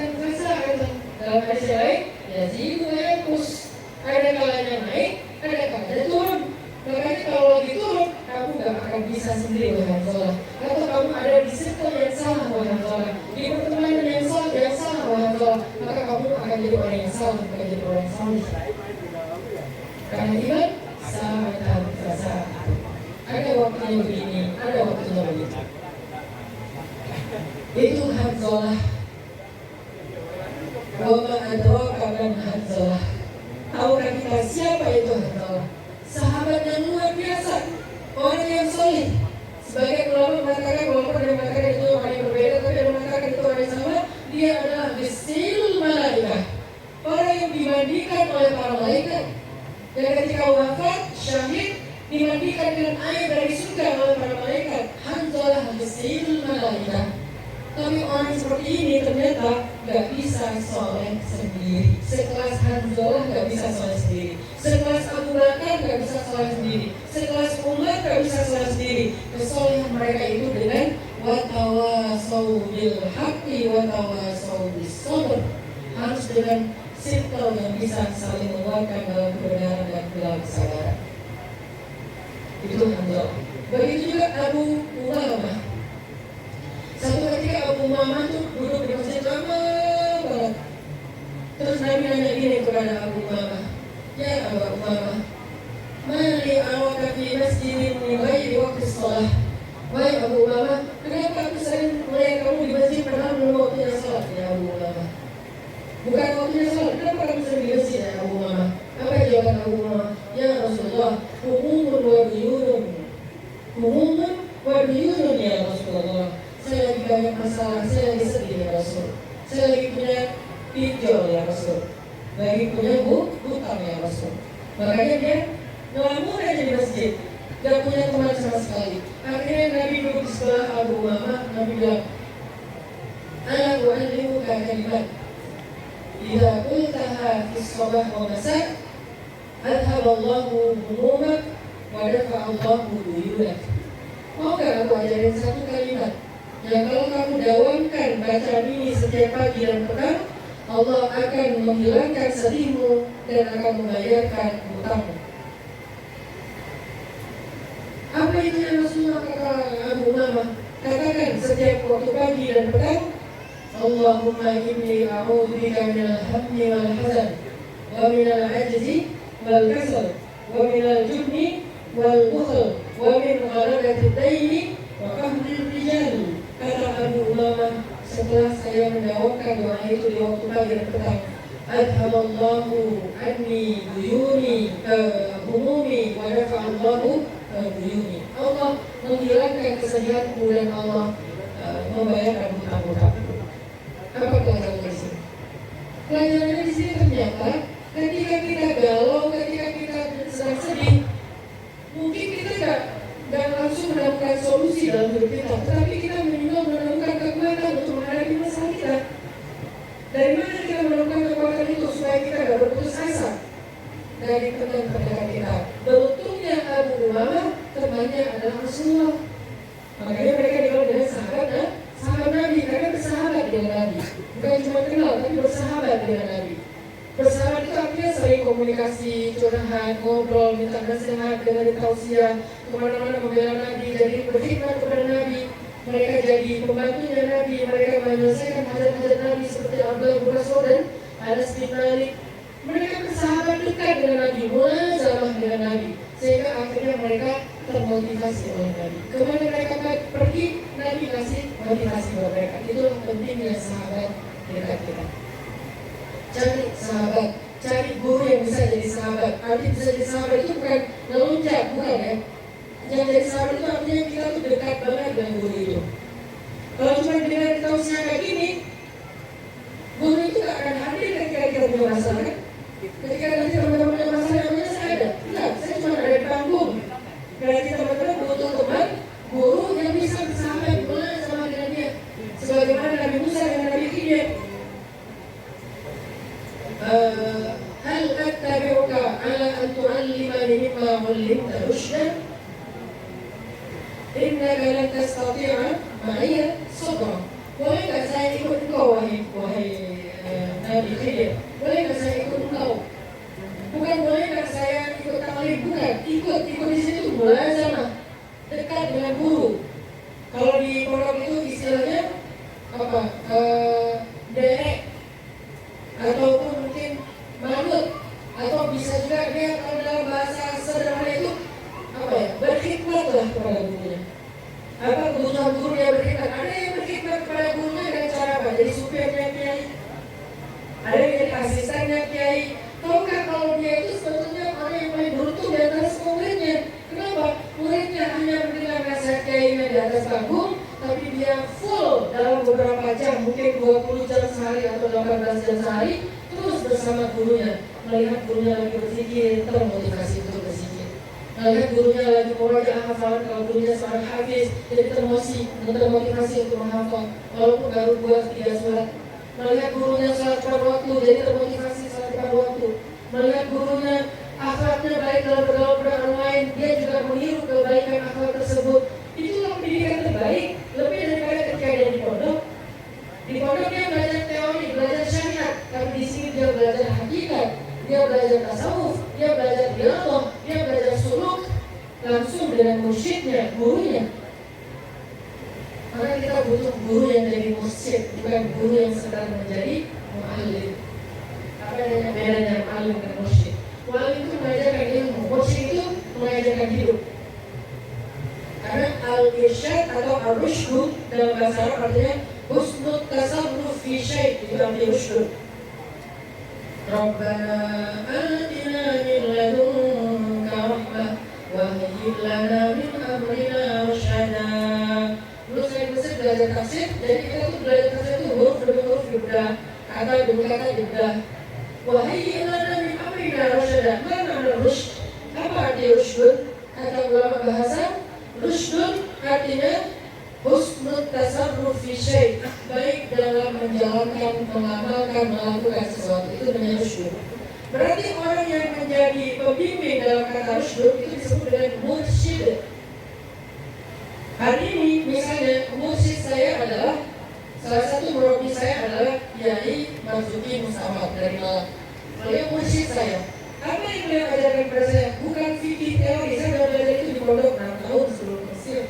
dalam hadis yang lain, yazidu wa yanqus. Ada kalanya naik, ada kalanya turun. Makanya kalau lagi turun, kamu gak akan bisa sendiri wahai Hanzalah. Atau kamu ada di circle yang salah wahai Hanzalah, di pertemanan yang salah wahai Hanzalah, maka kamu akan jadi orang yang salah, bukan jadi orang yang saleh. Karena iman sangat terasa. Ada waktunya begini, ada waktunya begitu. Itu Hanzalah. Wama adraka man Hanzalah. Tahukah kita siapa itu Hanzalah? Sahabat yang luar biasa, orang yang soleh. Sebagai ulama mengatakan, walaupun ada mengatakan itu orang yang berbeda, tapi ada mengatakan itu orang yang sama. Dia adalah bisilul malaikah, orang yang dimandikan oleh para malaikat. Dan ketika wafat, syahid, dimandikan dengan air dari surga oleh para malaikat. Hanzalah bisilul malaikah. Tapi orang seperti ini ternyata gak bisa soleh sendiri. Sekelas Hanzalah gak bisa soleh sendiri. Sekelas Abu Bakar gak bisa soleh sendiri. Sekelas Umar gak bisa soleh sendiri. Kesolehan mereka itu dengan watawasau bil haqqi watawasau bis sabr. Harus dengan circle yang bisa saling menguatkan dalam kebenaran dan dalam kesabaran. Itu Hanzalah. Begitu juga Abu Umamah. Satu ketika Abu Umamah tuh duduk di masjid lama banget. Terus Nabi nanya gini kepada Abu Umamah, ya Abu Umamah, mali awaka fi masjidin min ghairi waqti shalah. Wahai Abu Umamah, kenapa aku sering melihat kamu di masjid padahal belum waktunya salat ya Abu Umamah? Bukan waktunya salat, kenapa kamu sering di masjid ya Abu Umamah? Apa jawaban Abu Umamah? Ya Rasulullah, umumun wa biyunun ya Rasulullah. Saya lagi banyak masalah, saya lagi sedih ya Rasul. Saya lagi punya pinjol ya Rasul. Lagi punya hutang ya Rasul. Makanya dia ngelamun aja di masjid, gak punya teman sama sekali. Akhirnya Nabi duduk di sebelah Abu Umamah. Nabi bilang, ana u'allimuka kalimat idza qultaha fi shabah wa masa' adhaballahu humumak wa dafa'allahu duyunak. Mau gak aku ajarin satu kalimat yang kalau kamu dawamkan bacaan ini setiap pagi dan petang, Allah akan menghilangkan sedihmu dan akan membayarkan hutangmu. Apa itu yang Rasulullah kata Abu Umamah? Katakan setiap waktu pagi dan petang, Allahumma inni a'udzubika minal hammi wal hazan wa minal ajzi wal kasal wa minal jubni wal bukhl wa min ghalabati daini wa qahril rijal. Kata Abu Umamah setelah saya mendawamkan doa itu di waktu pagi dan petang, adhaballahu anni duyuni humumi wa dafa'allahu duyuni. Allah menghilangkan kesedihanku dan Allah membayarkan hutang-hutang. Apa pelajaran di sini? Pelajarannya di sini ternyata ketika kita galau, ketika kita sedang sedih, mungkin kita gak langsung menemukan solusi dalam hidup kita, tetapi kita menemukan kekuatan untuk menghadapi masalah kita. Dari mana kita menemukan kekuatan itu supaya kita gak berputus asa? Dari teman terdekat kita. Beruntungnya Abu Umamah temannya adalah Rasulullah. Makanya mereka dikenal dengan sahabat Nabi, karena bersahabat dengan Nabi. Bukan cuma kenal, tapi bersahabat dengan Nabi. Bersahabat itu artinya sering komunikasi, curhat, ngobrol, minta nasihat, dengerin tausiah, kemana-mana membela Nabi, jadi berkhidmat kepada mereka jadi pembantunya Nabi, mereka menyelesaikan hajat-hajat Nabi seperti Abdullah bin Mas'ud dan Anas bin Malik. Mereka bersahabat dekat dengan Nabi, mulazamah dengan Nabi, sehingga akhirnya mereka termotivasi oleh Nabi. Kemana mereka pergi, Nabi kasih motivasi buat mereka. Itulah pentingnya sahabat dekat kita. Cari sahabat, cari guru yang bisa jadi sahabat. Arti bisa jadi sahabat itu bukan ngelunjak, bukan ya. Yang jadi sahabat itu artinya kita tuh dekat banget dengan guru itu. Kalau cuma dengar tausiah kayak gini, guru itu gak akan hadir ketika kita punya masalah kan? Ketika nanti teman-teman punya masalah, namanya saya ada. Enggak, saya cuma ada di panggung. Berarti teman-teman butuh teman, guru yang bisa bersahabat sama dengan dia. Sebagaimana Nabi Musa dan Nabi Khidir. Hal attabi'uka ala an tu'allimani mimma 'ullimta rusydan innaka lan tastati'a ma'iya sabra. Boleh tak saya ikut engkau wahai Nabi Khidir? Boleh tak saya ikut engkau? Bukan boleh tak saya ikut taklid, bukan. Ikut di situ mulazamah, dekat dengan guru. Kalau di pondok itu istilahnya apa? Derek ataupun mungkin manut, atau bisa juga dia kalau dalam bahasa sederhana itu apa ya? Berkhidmatlah kepada gurunya. Apa kebutuhan guru yang berkhidmat? Ada yang berkhidmat kepada gurunya dengan cara apa? Jadi supirnya kiai, ada yang jadi asistennya kiai. Tahukah kalau dia itu sebetulnya orang yang paling beruntung di antara semua muridnya? Kenapa? Muridnya hanya mendengar nasihat kiainya di atas panggung, tapi dia full dalam beberapa jam, mungkin 20 jam sehari atau 18 jam sehari, terus bersama gurunya, melihat gurunya lagi berzikir, termotivasi untuk berzikir. Melihat gurunya lagi meraja hafalan, kalau gurunya seorang hafiz, jadi termotivasi untuk menghafal, walaupun baru buat 3 surat. Melihat gurunya salat tepat waktu, jadi termotivasi salat tepat waktu. Melihat gurunya akhlaknya baik dalam bergaul dengan orang lain, dia juga meniru kebaikan akhlak tersebut. Itulah pendidikan terbaik, lebih daripada ketika dia di pondok. Di pondok dia belajar teori, belajar syariat, tapi di sini dia belajar hakikat, dia belajar tasawuf, dia belajar dialog, dia belajar suluk langsung dengan mursyidnya, gurunya. Maka kita butuh guru yang jadi mursyid, bukan guru yang sedang menjadi mu'allim. Apa yang bedanya mu'allim dan mursyid? Mu'allim itu mengajarkan ilmu, mursyid itu mengajarkan hidup. Karena al-irsyad atau ar-rusydu dalam bahasa Arab artinya husnul tasarruf fi syai', itu arti rusydu. Rabbana atina min ladunka rahmah wa hayyi' lana min amrina rasyada. Dulu saya belajar tafsir, jadi kita tuh belajar tafsir itu huruf demi huruf dibedah, kata demi kata dibedah. Wa hayyi' lana min amrina rasyada. Mana rusyd? Apa arti rusydun? Kata ulama bahasa, rusydun artinya husnul tasarruf fi syai', baik dalam menjalankan, mengamalkan, melakukan sesuatu, itu namanya rusydun. Berarti orang yang menjadi pembimbing dalam kata rusydun itu disebut dengan mursyid. Hari ini misalnya mursyid saya adalah, salah satu murabi saya adalah Kiai Marzuki Mustafad dari Malang. Beliau mursyid saya. Apa yang beliau ajarkan kepada saya? Bukan fikih teori. Saya sudah belajar itu di pondok 6 tahun sebelum Mesir.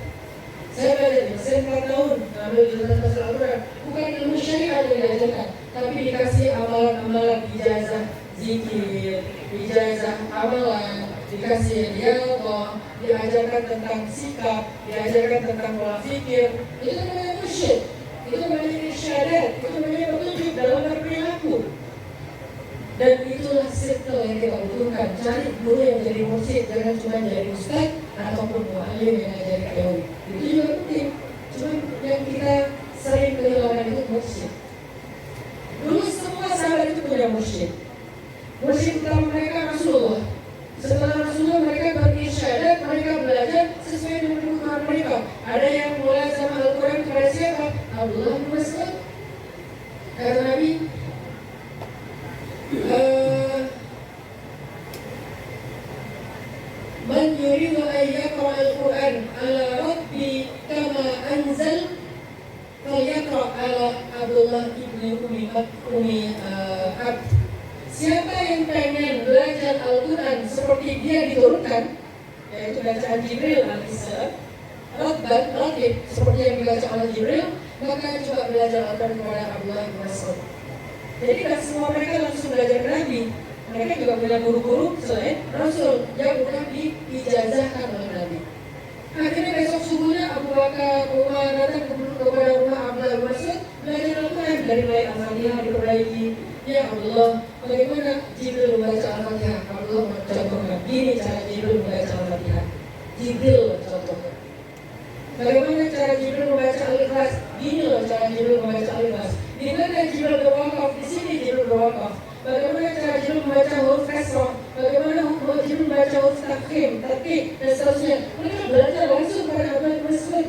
Saya belajar di Mesir 4 tahun, ngambil jurusan bahasa Al-Quran. Bukan ilmu syariat yang diajarkan, tapi dikasih amalan-amalan, ijazah zikir, ijazah amalan, dikasih dialog, diajarkan tentang sikap, diajarkan tentang pola pikir. Itu namanya mursyid, itu namanya irsyadat, itu namanya petunjuk dalam berperilaku. Dan itulah circle yang kita butuhkan. Cari guru yang jadi mursyid, jangan cuma jadi ustaz ataupun mu'allim yang ngajari teori. Itu juga penting. Cuma yang kita sering kehilangan itu mursyid. Dulu semua sahabat itu punya mursyid. Mursyid utama mereka Rasulullah. Setelah Rasulullah mereka berirsyadat, mereka belajar sesuai dengan kebutuhan mereka. Ada yang mulai sama Al-Quran kepada siapa? Abdullah bin Mas'ud. Kata Nabi, man yuridu an yaqra al-Quran ala rabbi kama anzal falyaqra ala Abdullah ibn Umi Abd. Siapa yang pengen belajar Al-Quran seperti dia diturunkan, yaitu bacaan Jibril alaihissalam, Ratib seperti yang dibaca oleh Jibril, maka juga belajar Al-Quran kepada Abdullah bin Mas'ud. Jadi tidak semua mereka langsung belajar ke Nabi. Mereka juga punya guru-guru selain Rasul yang udah diijazahkan oleh Nabi. Akhirnya besok subuhnya Abu Bakar, Umar datang kepada rumah Abdullah bin Mas'ud belajar Al-Quran dari mulai Al-Fatihah diperbaiki. Ya Allah, bagaimana Jibril membaca Al-Fatihah? Abdullah mencontohkan, gini cara Jibril membaca Al-Fatihah. Jibril mencontohkan. Bagaimana cara Jibril membaca Al-Ikhlas? Gini loh cara Jibril membaca Al-Ikhlas. Di mana Jibril berwakaf? Di sini Jibril berwakaf. Bagaimana cara Jibril membaca huruf kasrah? Bagaimana Jibril membaca huruf tafkhim, tarqiq dan seterusnya? Mereka belajar langsung pada Abdullah bin Mas'ud.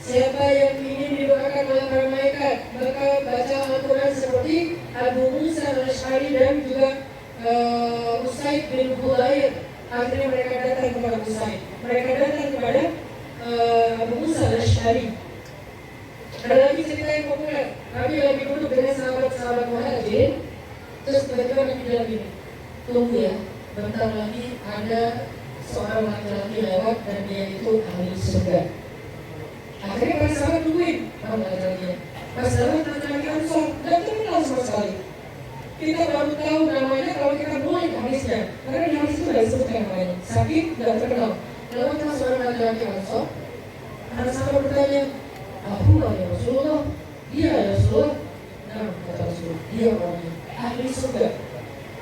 Siapa yang ingin didoakan oleh para malaikat, maka baca Al-Quran seperti Abu Musa al-Ash'ari dan juga Usaid bin Hudayr. Akhirnya mereka datang kepada Usaid. Mereka datang kepada Abu Musa al-Ash'ari. Ada lagi cerita yang populer. Nabi lagi duduk dengan sahabat-sahabat Muhajirin. Terus tiba-tiba Nabi bilang gini, tunggu ya, bentar lagi ada seorang laki-laki lewat dan dia itu ahli surga. Akhirnya para sahabat nungguin mana laki-lakinya. Pas lewat laki-laki Ansor, dan terkenal sama sekali. Kita baru tahu namanya kalau kita mulai hadisnya, karena di hadis itu tidak disebutkan namanya. Sakit dan terkenal. Lewatlah seorang laki-laki Ansor. Para sahabat bertanya, Abu ya Rasulullah, dia ya Rasulullah. Nah, kata Rasulullah, dia orangnya ahli surga.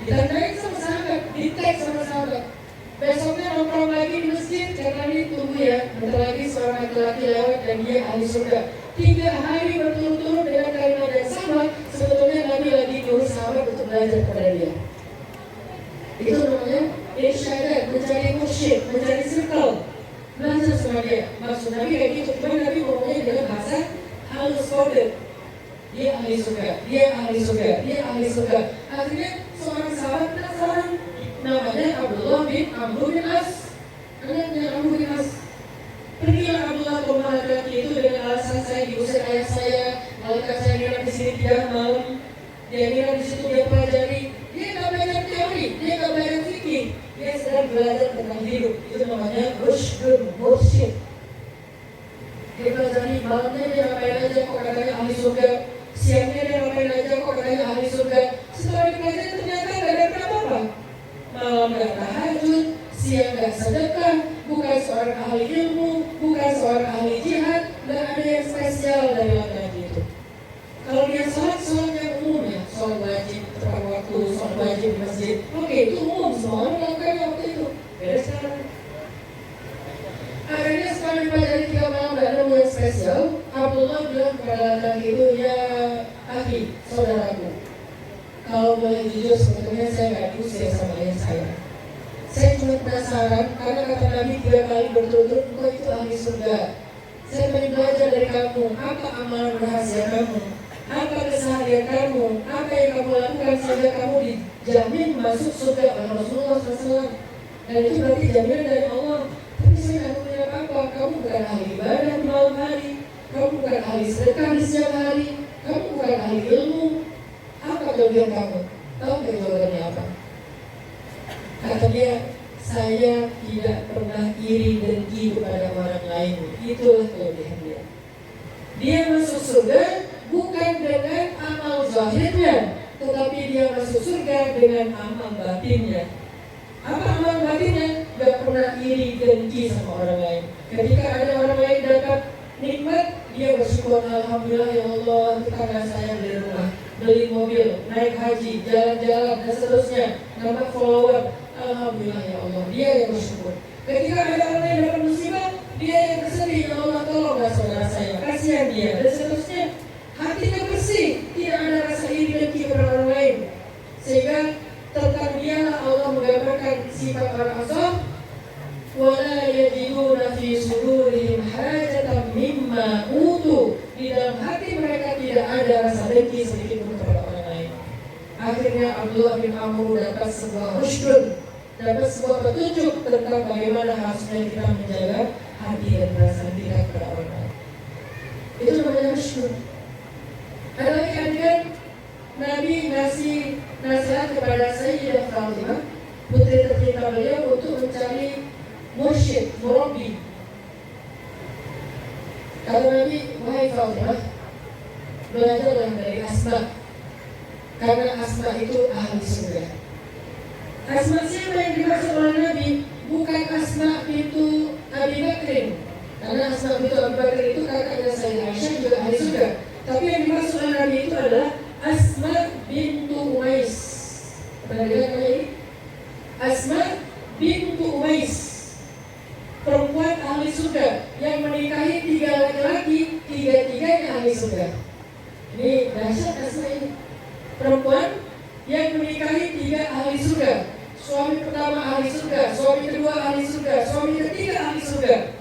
Ditandain sama sahabat, di-tag sama sahabat. Besoknya nongkrong lagi di masjid, karena ini tunggu ya, bentar lagi seorang laki-laki lewat dan dia ahli surga. 3 hari berturut-turut dengan kalimat yang sama, sebetulnya Nabi lagi nyuruh sahabat untuk belajar kepada dia. Itu namanya irsyadat, mencari mursyid, mencari circle, belajar sama dia. Maksud Nabi kayak gitu, cuma Nabi ngomongnya dengan bahasa halus kode. Dia ahli surga, dia ahli surga, dia ahli surga. Akhirnya seorang sahabat penasaran, namanya Abdullah bin Amr bin As. Anaknya Amr bin As. Pergilah Abdullah ke rumah laki-laki itu dengan alasan saya diusir ayah saya, malaikat saya nginap di sini 3 malam. Dia nginap di situ, dia pelajari. Dia nggak belajar teori, dia nggak belajar fikih. Dia sedang belajar tentang hidup. Itu namanya rushdun, mursyid. Dia pelajari malamnya dia ngapain aja kok katanya ahli surga. Siangnya dia ngapain aja kok katanya ahli surga. Setelah dipelajari ternyata nggak ada apa-apa. Malam gak tahajud, siang gak sedekah, bukan seorang ahli ilmu, bukan seorang ahli jihad, dan ada yang spesial dari laki-laki itu. Kalau dia sholat yang umum ya, sholat wajib tepat waktu, sholat wajib di masjid, oke itu umum, semua orang melakukannya waktu itu. Beda sekarang. Akhirnya setelah dipelajari 3 malam gak ada yang spesial, Abdullah bilang kepada laki-laki itu, ya akhi, saudaraku, kalau boleh jujur sebetulnya saya nggak diusir sama ayah saya. Saya cuma penasaran karena kata Nabi 3 kali berturut-turut engkau itu ahli surga. Saya pengen belajar dari kamu, apa amalan rahasia kamu, apa keseharian kamu, apa yang kamu lakukan sehingga kamu dijamin masuk surga oleh Rasulullah SAW. Dan itu berarti jaminan dari Allah. Tapi saya nggak punya apa-apa. Kamu bukan ahli ibadah di malam hari, kamu bukan ahli sedekah di siang hari, kamu bukan ahli ilmu. Apa kelebihan kamu? Tahu nggak jawabannya apa? Kata dia, saya tidak pernah iri dengki kepada orang lain. Itulah kelebihan dia. Dia masuk surga bukan dengan amal zahirnya, tetapi dia masuk surga dengan amal batinnya. Apa amal batinnya? Gak pernah iri dengki sama orang lain. Ketika ada orang lain dapat nikmat, dia bersyukur, alhamdulillah ya Allah, tetangga saya beli rumah, beli mobil, naik haji, jalan-jalan dan seterusnya, nambah follower, alhamdulillah ya Allah, dia yang bersyukur. Ketika ada orang yang dapat musibah, dia yang bersedih, ya Allah tolonglah saudara saya, kasihan dia dan seterusnya. Hatinya bersih, tidak ada rasa iri dengki kepada orang lain. Sehingga tentang dialah Allah menggambarkan sifat orang azab, wala yajiduna fi sudurihim hajatan mimma utu. Di dalam hati mereka tidak ada rasa dengki sedikit pun kepada orang lain. Akhirnya Abdullah bin Amr dapat sebuah rushdun, dapat sebuah petunjuk tentang bagaimana harusnya kita menjaga hati dan perasaan kita kepada orang lain. Itu namanya rushdun. Ada lagi adegan Nabi ngasih nasihat kepada Sayyidah Fatimah, putri tercinta beliau, untuk mencari mursyid, murabi. Kata Nabi, wahai Fatimah, belajarlah dari Asma, karena Asma itu ahli surga. Asma siapa yang dimaksud oleh Nabi? Bukan Asma bintu Abi Bakrin, karena Asma bintu Abi Bakrin itu kakaknya Sayyidah Aisyah juga ahli surga. Tapi yang dimaksud oleh Nabi itu adalah Asma bintu Umais. Pernah dengar nama ini? Asma bintu Umais, perempuan ahli surga yang menikahi 3 laki-laki, 3-tiganya ahli surga. Ini dahsyat Asma ini. Perempuan yang menikahi 3 ahli surga. Suami pertama ahli surga, suami kedua ahli surga, suami ketiga ahli surga.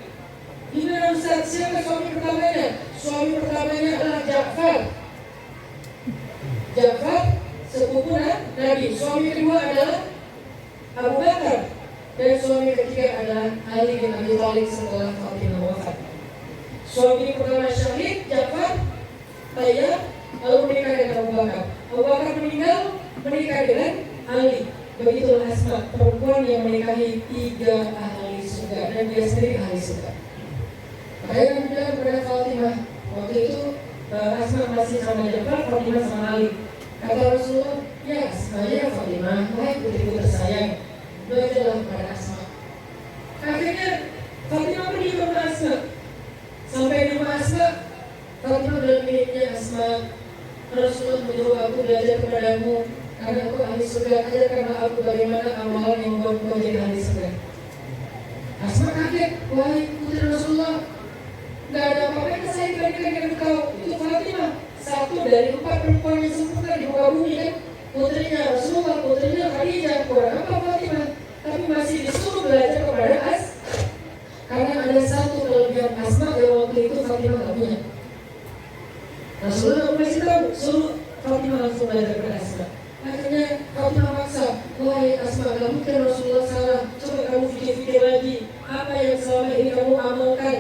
Gimana Ustaz? Siapa suami pertamanya? Suami pertamanya adalah Ja'far. Ja'far sepupu Nabi. Suami kedua adalah Abu Bakar. Dan suami ketiga adalah Ali bin Abi Thalib setelah Fatimah wafat. Suami pertama syahid Ja'far, Tayyab, lalu menikah dengan Abu Bakar. Abu Bakar meninggal, menikah dengan Ali. Begitulah Asma, perempuan yang menikahi 3 ahli surga, dan dia sendiri ahli surga. Makanya Nabi bilang kepada Fatimah, waktu itu Asma masih sama Ja'far, Fatimah sama Ali. Kata Rasulullah, ya Asma ya Fatimah, wahai putriku tersayang, belajarlah kepada Asma. Akhirnya Fatimah pergi ke rumah Asma. Sampai di rumah Asma, Fatimah bilang miliknya Asma, Rasulullah menyuruh aku belajar kepadamu karena aku ahli surga. Ajarkanlah aku bagaimana amalan yang membuat kau jadi ahli surga. Asma kaget, wahai putri Rasulullah, gak ada apa-apa yang saya dibandingkan dengan kau. Itu Fatimah, 1 dari 4 perempuan yang sempurna di muka bumi kan. Putrinya Rasulullah, putrinya Khadijah, kurang apa Fatimah? Tapi masih disuruh belajar kepada karena ada 1 kelebihan Asma yang waktu itu Fatimah gak punya. Rasulullah masih tahu, suruh Fatimah langsung belajar kepada Asma. Akhirnya Fatimah maksa, wahai Asma, gak mungkin Rasulullah salah. Coba kamu pikir-pikir lagi, apa yang selama ini kamu amalkan,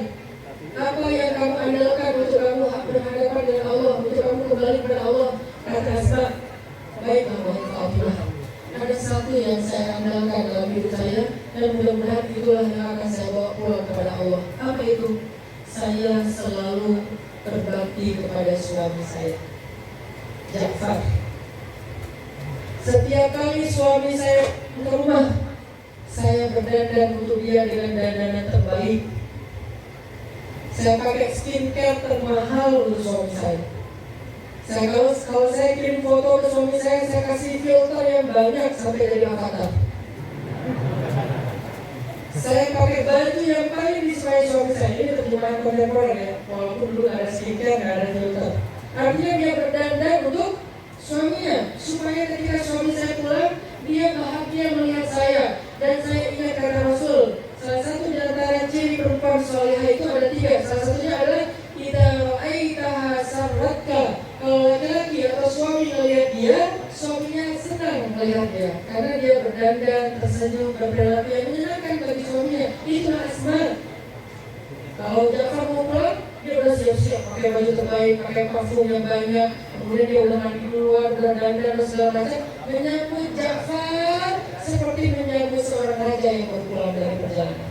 apa yang kamu andalkan untuk kamu berhadapan dengan Allah, untuk kamu kembali kepada Allah. Kata Asma, baiklah wahai Fatimah, ada 1 yang saya andalkan dalam hidup saya, dan mudah-mudahan itulah yang akan saya bawa pulang kepada Allah. Apa itu? Saya selalu berbakti kepada suami saya, Ja'far. Setiap kali suami saya ke rumah, saya berdandan untuk dia dengan dandanan terbaik. Saya pakai skincare termahal untuk suami saya. Kalau saya kirim foto ke suami saya kasih filter yang banyak sampai jadi avatar. Saya pakai baju yang paling disukai suami saya. Ini terjemahan kontemporer ya, walaupun dulu ada skincare, nggak ada filter. Artinya dia berdandan untuk suaminya, supaya ketika suami saya pulang, dia bahagia melihat saya. Dan saya ingat kata Rasul, salah satu di antara ciri perempuan salihah itu ada 3. Salah satunya adalah idza ra'aitaha sarratka. Kalau laki-laki atau suami melihat dia, suaminya senang melihat dia, karena dia berdandan, tersenyum, berperilaku yang menyenangkan bagi suaminya. Itulah Asma. Kalau Ja'far mau pulang, dia udah siap-siap pakai baju terbaik, pakai parfum yang banyak, kemudian dia udah mandi keluar, udah dandan dan segala macam, menyambut Ja'far seperti menyambut seorang raja yang baru pulang dari perjalanan.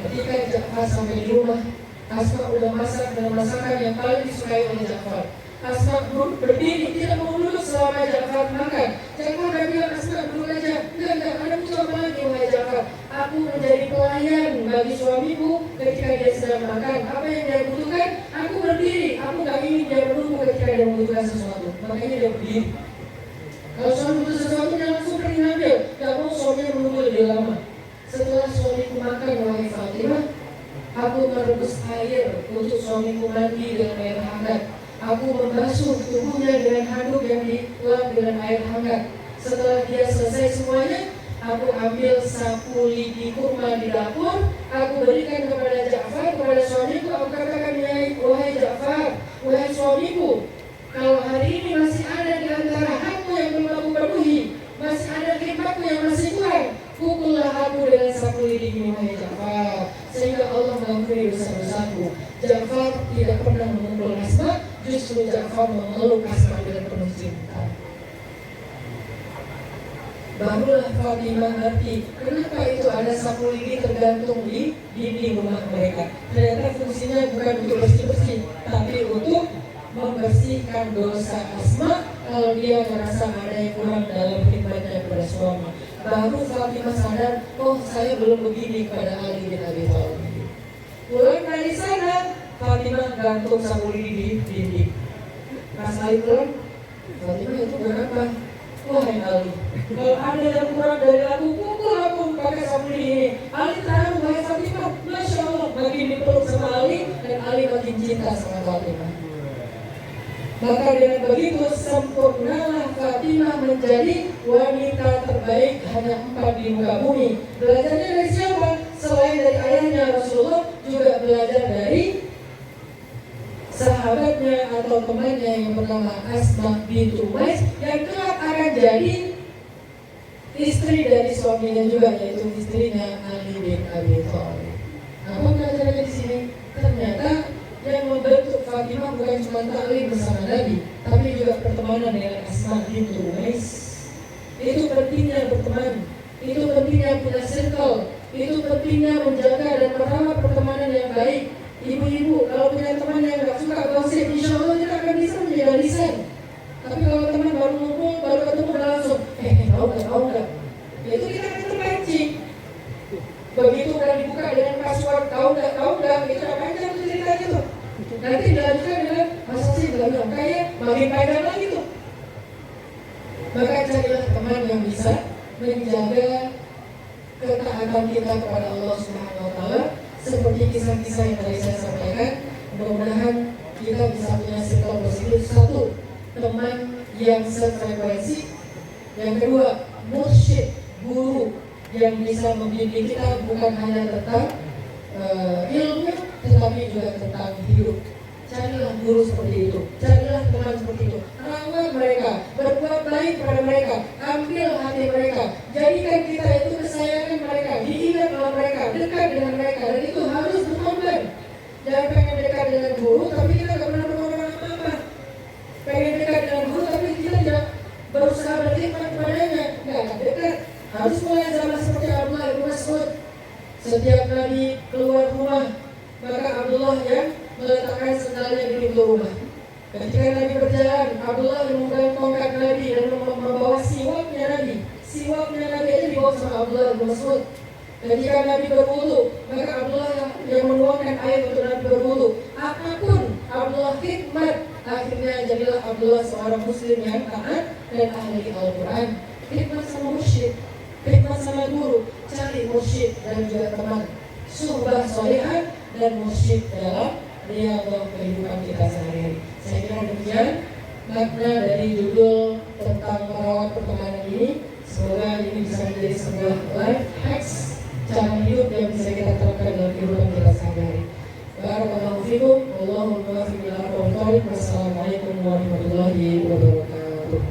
Ketika Ja'far sampai di rumah, Asma udah masak dengan masakan yang paling disukai oleh Ja'far. Asma berdiri, tidak mau duduk selama Ja'far makan. Ja'far udah bilang, Asma duduk aja. Enggak, ada butuh apa lagi wahai Ja'far? Aku menjadi pelayan bagi suamiku ketika dia sedang makan. Apa yang dia butuhkan, aku berdiri. Aku gak ingin dia menunggu ketika dia membutuhkan sesuatu. Makanya dia berdiri. Kalau suami butuh sesuatu, dia langsung pergi ngambil. Gak mau suaminya menunggu lebih lama. Setelah suamiku makan, wahai Fatimah, aku merebus air untuk suamiku mandi dengan air hangat. Aku membasuh tubuhnya dengan handuk yang dilap dengan air hangat. Setelah dia selesai semuanya, aku ambil sapu lidi kurma di dapur. Aku berikan kepada Ja'far, kepada suamiku. Aku katakan, wahai Ja'far, wahai suamiku, kalau hari ini masih ada di antara hakmu yang belum aku penuhi, masih ada khidmatku yang masih kurang, pukullah aku dengan sapu lidi ini wahai Ja'far, sehingga Allah mengampuni dosa-dosaku. Ja'far tidak pernah memukul Asma, justru Ja'far memeluk Asma dengan penuh cinta. Barulah Fatimah ngerti kenapa itu ada sapu lidi tergantung di dinding rumah mereka. Ternyata fungsinya bukan untuk bersih-bersih, tapi untuk membersihkan dosa Asma kalau dia merasa ada yang kurang dalam khidmatnya kepada suami. Baru Fatimah sadar, oh saya belum begini kepada Ali bin Abi Thalib. Pulang dari sana, Fatimah gantung sapu lidi di dinding. Pas Ali pulang, Fatimah itu berapa? Wahai Ali, kalau ada yang kurang dari aku, pukul aku pakai sapu lidi ini. Ali tahu wahai Fatimah, Masya Allah, makin dipeluk sama Ali dan Ali makin cinta sama Fatimah. Maka dengan begitu sempurnalah Fatimah menjadi wanita terbaik hanya 4 di muka bumi. Belajarnya dari siapa? Selain dari ayahnya Rasulullah, juga belajar dari sahabatnya atau temannya yang bernama Asma bintu Umais yang kelak akan jadi istri dari suaminya juga, yaitu istrinya Ali bin Abi Thalib. Apa pelajarannya di sini? Ternyata yang membentuk Fatimah bukan cuma taklim bersama Nabi, tapi juga pertemanan dengan Asma bintu Umais. Itu pentingnya berteman, itu pentingnya punya circle, itu pentingnya menjaga dan merawat pertemanan yang baik. Ibu-ibu, kalau punya teman yang gak suka gosip, insya Allah kita akan bisa menjaga lisan. Tapi kalau teman baru ngumpul, baru ketemu udah langsung, tahu nggak? Ya itu kita akan terpancing. Begitu udah dibuka dengan password, tahu nggak? Itu udah panjang tuh ceritanya tuh. Nanti dilanjutkan dengan masa sih bilang kayak makin panjang lagi tuh. Maka carilah teman yang bisa menjaga ketaatan kita kepada Allah Subhanahu Wa Taala. Seperti kisah-kisah yang tadi saya sampaikan, mudah-mudahan kita bisa punya circle positif. Satu, teman yang sefrekuensi. Yang kedua, mursyid, guru yang bisa membimbing kita bukan hanya tentang ilmu, tetapi juga tentang hidup. Carilah guru seperti itu, carilah teman seperti itu. Rawat mereka, berbuat baik kepada mereka, ambil hati mereka, jadikan kita itu kesayangan mereka, diingat oleh mereka, dekat dengan mereka, dan itu harus berkorban. Jangan pengen dekat dengan guru, tapi kita nggak pernah berkorban apa-apa. Pengen dekat dengan guru, tapi kita tidak berusaha berkhidmat kepadanya, nggak akan dekat. Harus mulai sama seperti Abdullah bin Mas'ud. Setiap Nabi keluar rumah, maka Abdullah yang meletakkan sendalnya di pintu rumah. Ketika Nabi berjalan, Abdullah yang memegang tongkat Nabi dan membawa siwaknya Nabi. Siwaknya Nabi itu dibawa sama Abdullah bin Mas'ud. Ketika Nabi berwudu, maka Abdullah yang menuangkan air untuk Nabi berwudu. Apapun Abdullah khidmat, akhirnya jadilah Abdullah seorang muslim yang taat dan ahli Al-Quran. Khidmat sama mursyid, khidmat sama guru, cari mursyid dan juga teman. Suhbah solehah dan mursyid dalam riyadhah kehidupan kita sehari-hari. Saya kira demikian makna dari judul tentang merawat pertemanan ini. Semoga ini bisa menjadi sebuah life hacks, cara hidup yang bisa kita terapkan dalam kehidupan kita sehari-hari. Barakallahu fikum, wallahu muwaffiq ila aqwamit thoriq. Wassalamualaikum warahmatullahi wabarakatuh.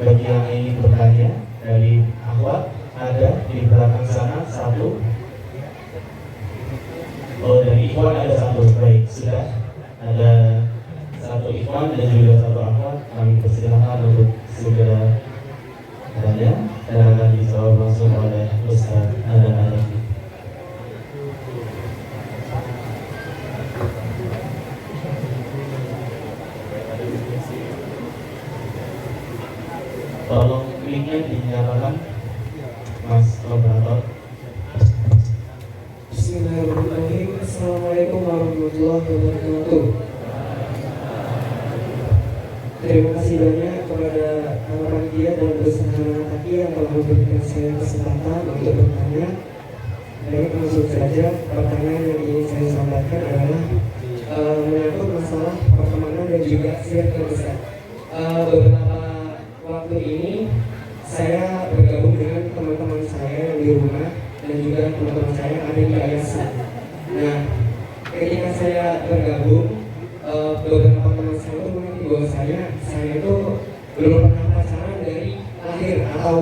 Bagi yang ingin bertanya dari akhwat, ada di belakang sana satu. Oh, dari ikhwan ada satu. Baik, sudah ada satu ikhwan dan juga satu akhwat. Kami persilakan untuk segera bertanya dan akan dijawab langsung oleh Ustaz Adam Arafi. Tolong mic-nya dinyalakan, Mas Operator. Bismillahirrahmanirrahim. Assalamualaikum warahmatullahi wabarakatuh. Terima kasih banyak kepada panitia dan bersama Taki yang telah memberikan saya kesempatan untuk bertanya. Baik, langsung saja pertanyaan yang ingin saya sampaikan adalah menyangkut masalah pertemanan dan juga circle besar. Beberapa waktu ini saya bergabung dengan teman-teman saya yang di rumah dan juga teman-teman saya yang ada di yayasan. Nah, ketika saya bergabung, beberapa teman saya itu mengerti bahwa saya itu belum pernah pacaran dari lahir atau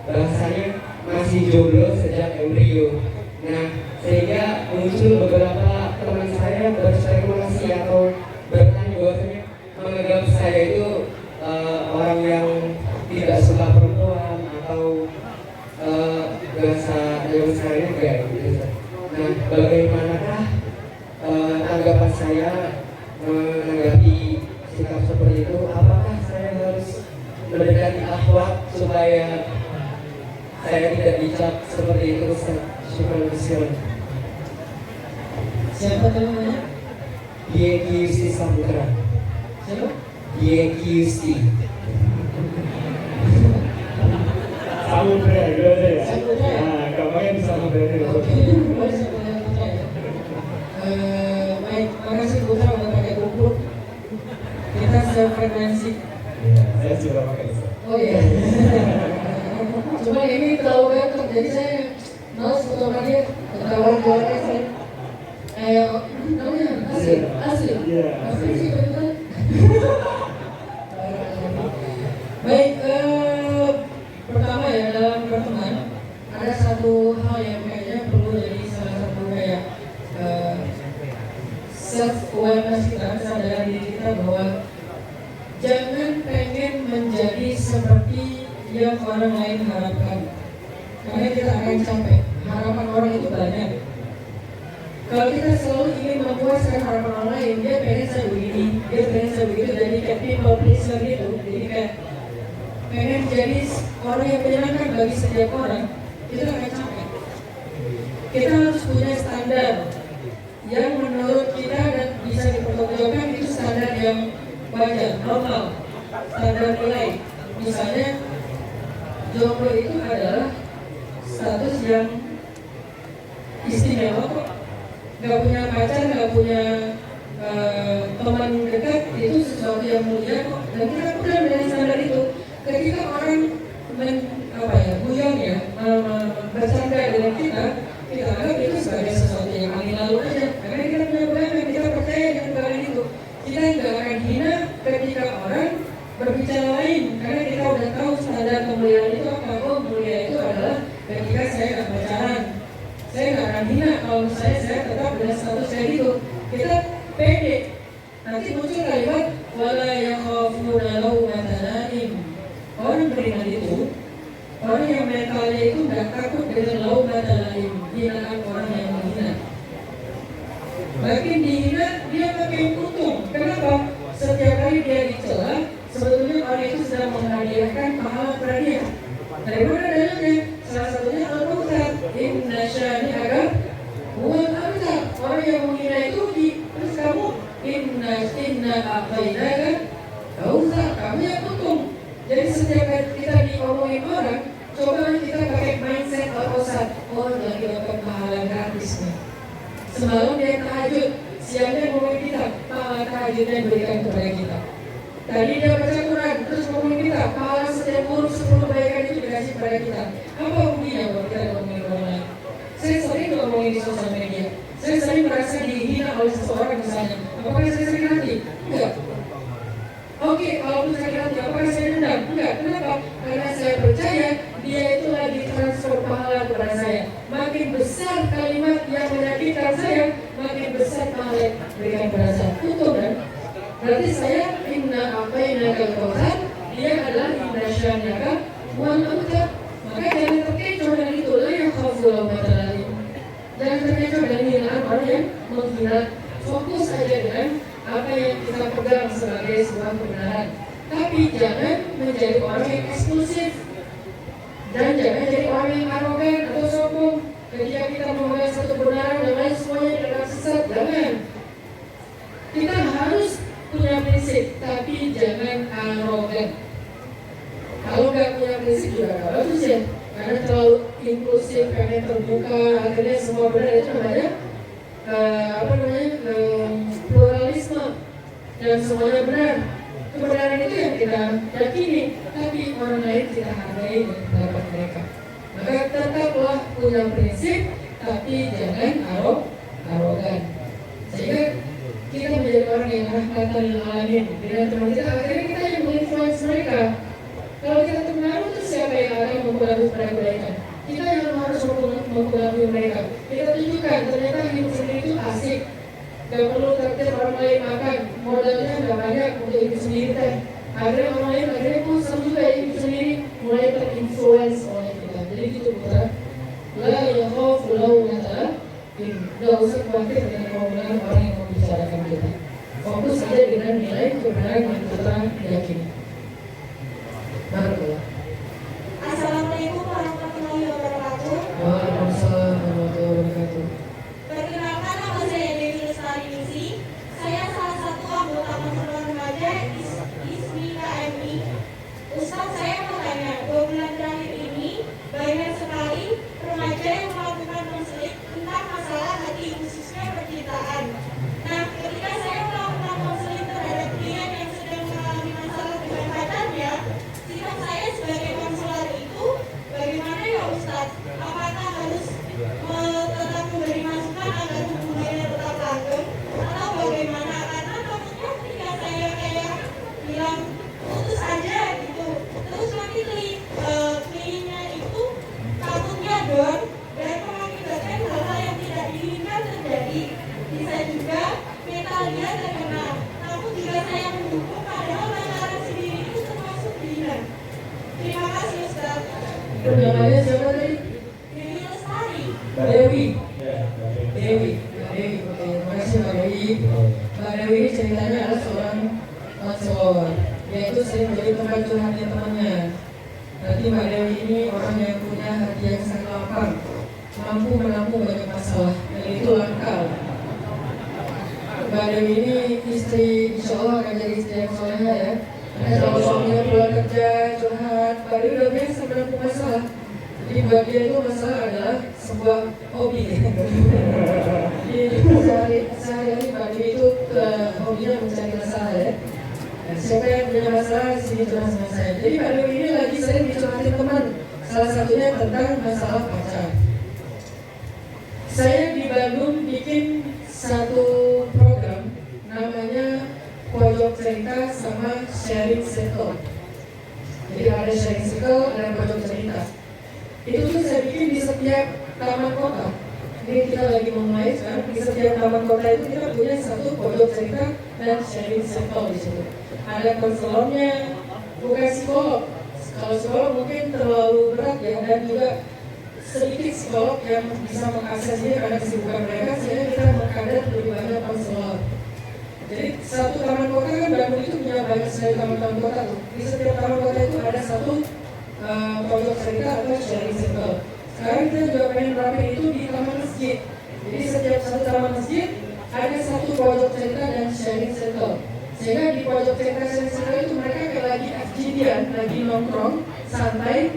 bahasanya masih jomblo sejak embrio. Nah, sehingga muncul beberapa teman saya berspekulasi atau bertanya bahwasanya menganggap saya itu juga gitu. Nah, bagaimanakah tanggapan saya menanggapi sikap seperti itu? Apakah saya harus mendekati akhlak supaya saya tidak dicap seperti itu? Syukur. Siapa namanya? Dieki Yusti Saputra. Siapa? Dieki Yusti. Samudra gitu aja ya. Samudra. Nah, kamu Samudra itu. Oke, boleh Samudra Putra ya. Baik, makasih Putra udah pakai buku. Kita sefrekuensi. Iya, saya juga pakai itu. Oh iya. Cuma ini terlalu ganteng, jadi saya males foto sama dia. Ketahuan-ketahuan saya. Namanya asli. Iya, Asli asli. sih betul. Baik, pertama ya dalam berteman ada satu hal yang kayaknya perlu jadi salah satu kayak self awareness kita, kesadaran diri kita bahwa jangan pengen menjadi seperti yang orang lain harapkan, karena kita akan capek. Harapan orang itu banyak. Kalau kita selalu ingin memuaskan harapan orang lain, dia pengen saya begini, dia pengen saya begitu, jadi kayak people pleaser gitu. Jadi kayak pengen jadi orang yang menyenangkan bagi setiap orang, kita akan capek. Kita harus punya standar yang menurut kita dan bisa dipertanggungjawabkan, itu standar yang wajar, normal, standar nilai. Misalnya jomblo itu adalah status yang istimewa kok. Gak punya pacar, gak punya teman dekat, itu sesuatu yang mulia kok. Dan kita pegang dengan standar itu. Ketika orang guyon ya, bercanda dengan kita anggap itu sebagai sesuatu yang angin lalu aja. Karena kita punya pegangan, kita percaya dengan pegangan itu. Kita nggak akan hina ketika orang berbicara lain, karena kita udah tahu standar kemuliaan itu apa. Oh, mulia itu adalah ketika saya nggak pacaran. Saya nggak akan hina kalau saya tetap dengan status kayak gitu. Kita pede. Nanti muncul kalimat wala yakhafuna laumata laim. Orang beriman itu, orang yang mentalnya itu nggak takut dengan laumata laim, hinaan orang yang menghina. Makin dihina, dia makin untung. Kenapa? Setiap kali dia dicela, sebetulnya orang itu sedang menghadiahkan pahala pada dia. Dari mana dalilnya? Salah satunya Al-Quran. Inna syani'aka huwal abtar. Orang yang menghina itu terus kamu inna a'tainaka kautsar, kamu yang untung. Jadi setiap kali kita diomongin orang, coba kita pakai mindset Al-Quran. Oh, jadi dapat pahala gratis nih. Semalam dia tahajud, siangnya ngomongin kita, pahala tahajudnya diberikan kepada kita. Tadi dia baca Quran, terus ngomongin kita, pahala setiap huruf 10 kebaikan itu dikasih kepada kita. Apa buktinya kalau kita ngomongin orang lain? Saya sering ngomongin di sosial media. Saya sering merasa dihina oleh seseorang misalnya. Apakah saya sakit hati? Enggak. Oke, kalaupun sakit hati, apakah saya dendam? Enggak. Kenapa? Karena saya percaya dia itu lagi transfer pahala kepada saya. Makin besar kalimat yang menyakitkan saya, makin besar pahala yang diberikan kepada saya. Untung kan? Berarti saya inna a'tainaka kautsar, dia adalah inna syani'aka huwal abtar. Maka jangan terkecoh dengan itu. La yakhafu laumata laim. Jangan terkecoh dengan hinaan orang yang menghina. Fokus aja dengan apa yang kita pegang sebagai sebuah kebenaran. Tapi jangan menjadi orang yang eksklusif. Dan jangan jadi orang yang arogan atau sombong. Ketika kita memegang satu kebenaran dan lain semuanya adalah sesat, jangan. Kita harus punya prinsip, tapi jangan arogan. Kalau nggak punya prinsip juga nggak bagus ya, karena terlalu inklusif, pengen terbuka, akhirnya semua benar. Itu namanya pluralisme, dan semuanya benar. Kebenaran itu yang kita yakini, tapi orang lain kita hargai dan pendapat mereka. Maka tetaplah punya prinsip, tapi jangan arogan. Sehingga kita menjadi orang yang rahmatan lil alamin dengan teman kita. Akhirnya kita yang menginfluence mereka. Kalau kita terpengaruh, terus siapa yang akan mempengaruhi mereka? Kita yang harus mempengaruhi mereka. Kita tunjukkan ternyata hidup sendiri itu asik. Gak perlu traktir orang lain makan, modalnya gak banyak untuk hidup sendiri teh. Akhirnya orang lain akhirnya pun seru juga hidup sendiri, mulai terinfluence oleh kita. Jadi gitu putra. La yakhafu Nggak usah khawatir dengan omongan orang yang membicarakan kita. Fokus saja dengan nilai kebenaran yang kita yakini. Barakallah. Assalamualaikum warahmatullahi wabarakatuh. Waalaikumsalam warahmatullahi wabarakatuh. Perkenalkan, nama saya Dewi Lestari Ningsi. Saya salah satu anggota Konselor Remaja ISMI KMI. Ustaz, saya mau tanya, 2 bulan terakhir ini banyak sekali remaja yang melakukan konseling tentang masalah hati, khususnya percintaan. Nah, ketika saya melakukan konseling terhadap klien yang sedang mengalami masalah dengan pacarnya, sikap saya sebagai konselor itu bagaimana ya Ustaz? Apakah harus tetap memberi masukan agar hubungannya tetap langgeng atau bagaimana? Karena takutnya ketika saya kayak bilang putus aja gitu, terus nanti kliennya itu takutnya down dan mengakibatkan hal-hal yang tidak diinginkan terjadi. Bisa juga mental dia terkena. Namun jika saya mendukung, padahal pacaran sendiri itu termasuk zina. Terima kasih Ustaz. Namanya siapa tadi? Dewi Lestari. Dewi. Ya, Dewi. Dewi. Oke, terima kasih Mbak Dewi. Mbak Dewi ini ceritanya adalah seorang konselor, yaitu sering menjadi tempat curhatnya temannya. Berarti Mbak Dewi ini orang yang punya hati yang sangat lapang, mampu menampung banyak masalah, dan itu langka. Mbak Dewi ini istri, insya Allah akan jadi istri yang soleha ya. Karena kalau suaminya pulang kerja, curhat, Mbak Dewi udah biasa menampung masalah. Jadi buat dia itu masalah adalah sebuah hobi. Jadi sehari-hari Mbak Dewi itu hobinya mencari masalah ya. Dan siapa yang punya masalah di sini curhat sama saya. Jadi Mbak Dewi ini lagi sering dicurhatin teman. Salah satunya tentang masalah pacar. Saya di Bandung bikin satu program namanya Pojok Cerita sama Sharing Circle. Jadi ada Sharing Circle, ada Pojok Cerita. Itu tuh saya bikin di setiap taman kota. Ini kita lagi memulai sekarang, di setiap taman kota itu kita punya satu Pojok Cerita dan Sharing Circle di situ. Ada konselornya, bukan psikolog. Kalau psikolog mungkin terlalu berat ya, dan juga sedikit psikolog yang bisa mengaksesnya karena kesibukan mereka, sehingga kita mengkader lebih banyak konselor. Jadi satu taman kota kan Bandung itu punya banyak sekali taman-taman kota tuh. Di setiap taman kota itu ada satu pojok cerita atau sharing circle. Sekarang kita juga pengen terapin itu di taman masjid. Jadi setiap satu taman masjid ada satu pojok cerita dan sharing circle. Sehingga di pojok cerita sharing circle itu mereka kayak lagi FGD-an, lagi nongkrong, santai.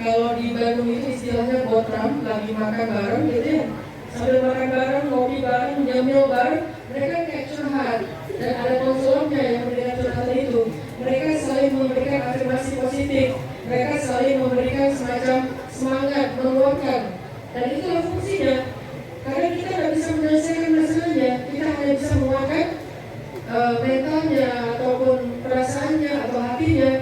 Kalau di Bandung itu istilahnya botram, lagi makan bareng gitu ya. Sambil makan bareng, ngopi bareng, nyemil bareng, mereka kayak curhat. Dan ada konselornya yang mendengar curhatan itu. Mereka saling memberikan afirmasi positif. Mereka saling memberikan semacam semangat, menguatkan. Dan itulah fungsinya. Karena kita nggak bisa menyelesaikan masalahnya, kita hanya bisa menguatkan mentalnya ataupun perasaannya atau hatinya,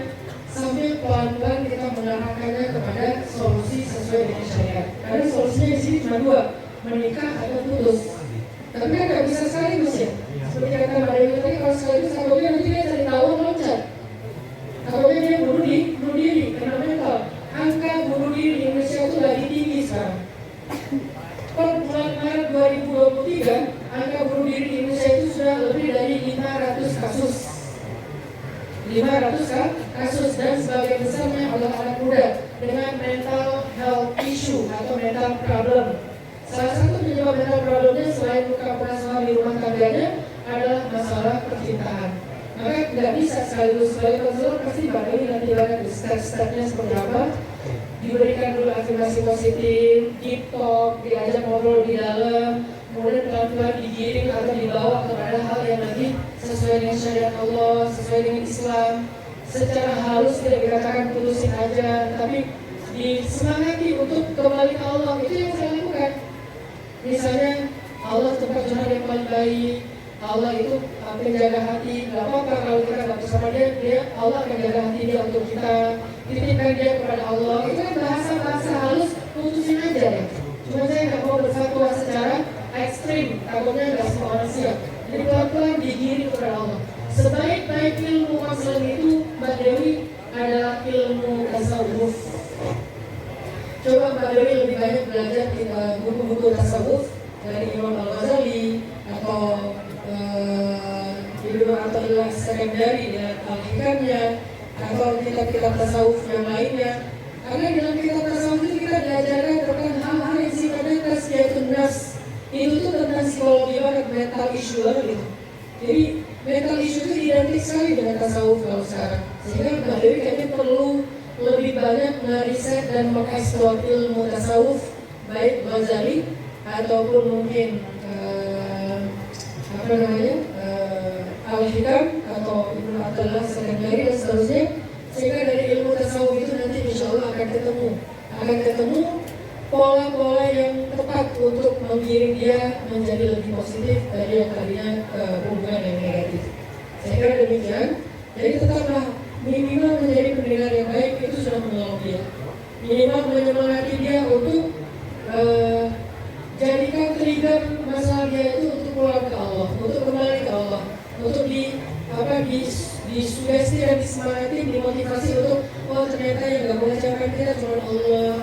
sambil pelan-pelan kita mengarahkannya kepada solusi sesuai dengan syariat. Karena solusinya di sini cuma 2, menikah atau putus. Tapi kan nggak bisa sekaligus ya. Seperti kata Mbak Dewi tadi, kalau sekaligus takutnya nanti dia cari tahu loncat. Takutnya dia bunuh diri karena mental. Angka bunuh diri di Indonesia itu lagi tinggi sekarang. Per bulan Maret 2023, angka bunuh diri di Indonesia itu sudah lebih dari 500 kasus. 500 kasus, dan sebagian besarnya adalah anak muda dengan mental health issue atau mental problem. Salah satu penyebab mental problemnya selain luka perasaan di rumah tangganya adalah masalah percintaan. Maka nggak bisa sekaligus sebagai konselor pasti Mbak Dewi nanti lihat step-stepnya seperti apa. Diberikan dulu afirmasi positif, deep talk, diajak ngobrol di dalam, kemudian pelan-pelan digiring atau dibawa kepada hal yang lebih sesuai dengan syariat Allah, sesuai dengan Islam. Secara halus tidak dikatakan putusin aja, tapi disemangati untuk kembali ke Allah. Itu yang saya lakukan. Misalnya Allah tempat curhat yang paling baik, Allah itu penjaga hati. Gak apa-apa kalau kita gak bersama dia Allah akan jaga hati dia untuk kita. Titipkan dia kepada Allah. Itu kan bahasa halus, putusin aja ya. Cuma saya gak mau berfatwa secara ekstrim, takutnya gak semua orang siap. Jadi pelan-pelan digiring kepada Allah. Sebaik-baik ilmu konseling itu, Mbak Dewi, adalah ilmu tasawuf. Coba Mbak Dewi lebih banyak belajar buku-buku tasawuf dari Imam Al-Ghazali atau Ibnu Athaillah Sekandari dengan Al-Hikamnya atau kitab-kitab tasawuf yang lainnya. Karena dalam kitab tasawuf itu kita diajarkan tentang hal-hal yang sifatnya tasfiyatun nafs. Itu tuh tentang psikologi banget, mental issue gitu. Jadi mental issue itu identik sekali dengan tasawuf kalau sekarang. Sehingga Mbak Dewi kayaknya perlu lebih banyak meriset dan mengeksplor ilmu tasawuf, baik Ghazali ataupun mungkin Al-Hikam atau Ibnu Athaillah Sekandari dan seterusnya, sehingga dari ilmu tasawuf itu nanti insya Allah akan ketemu pola-pola yang tepat untuk menggiring dia menjadi lebih positif dari yang tadinya hubungan yang negatif. Saya kira demikian. Jadi tetaplah minimal menjadi pendengar yang baik, itu sudah menolong dia. Minimal menyemangati dia untuk jadikan trigger masalah dia itu untuk pulang ke Allah, untuk kembali ke Allah, untuk disugesti dan disemangati, dimotivasi untuk ternyata yang gak mengucapkan kita cuma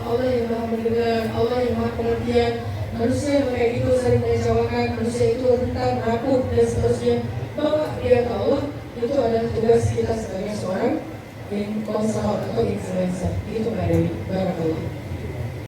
Allah yang maha mendengar, Allah yang maha pengertian. Manusia yang kayak gitu sering mengecewakan, manusia itu rentan, rapuh dan seterusnya. Bawa dia ke Allah, itu adalah tugas kita sebagai seorang konselor atau influencer. Itu Mbak Dewi. Barakallah.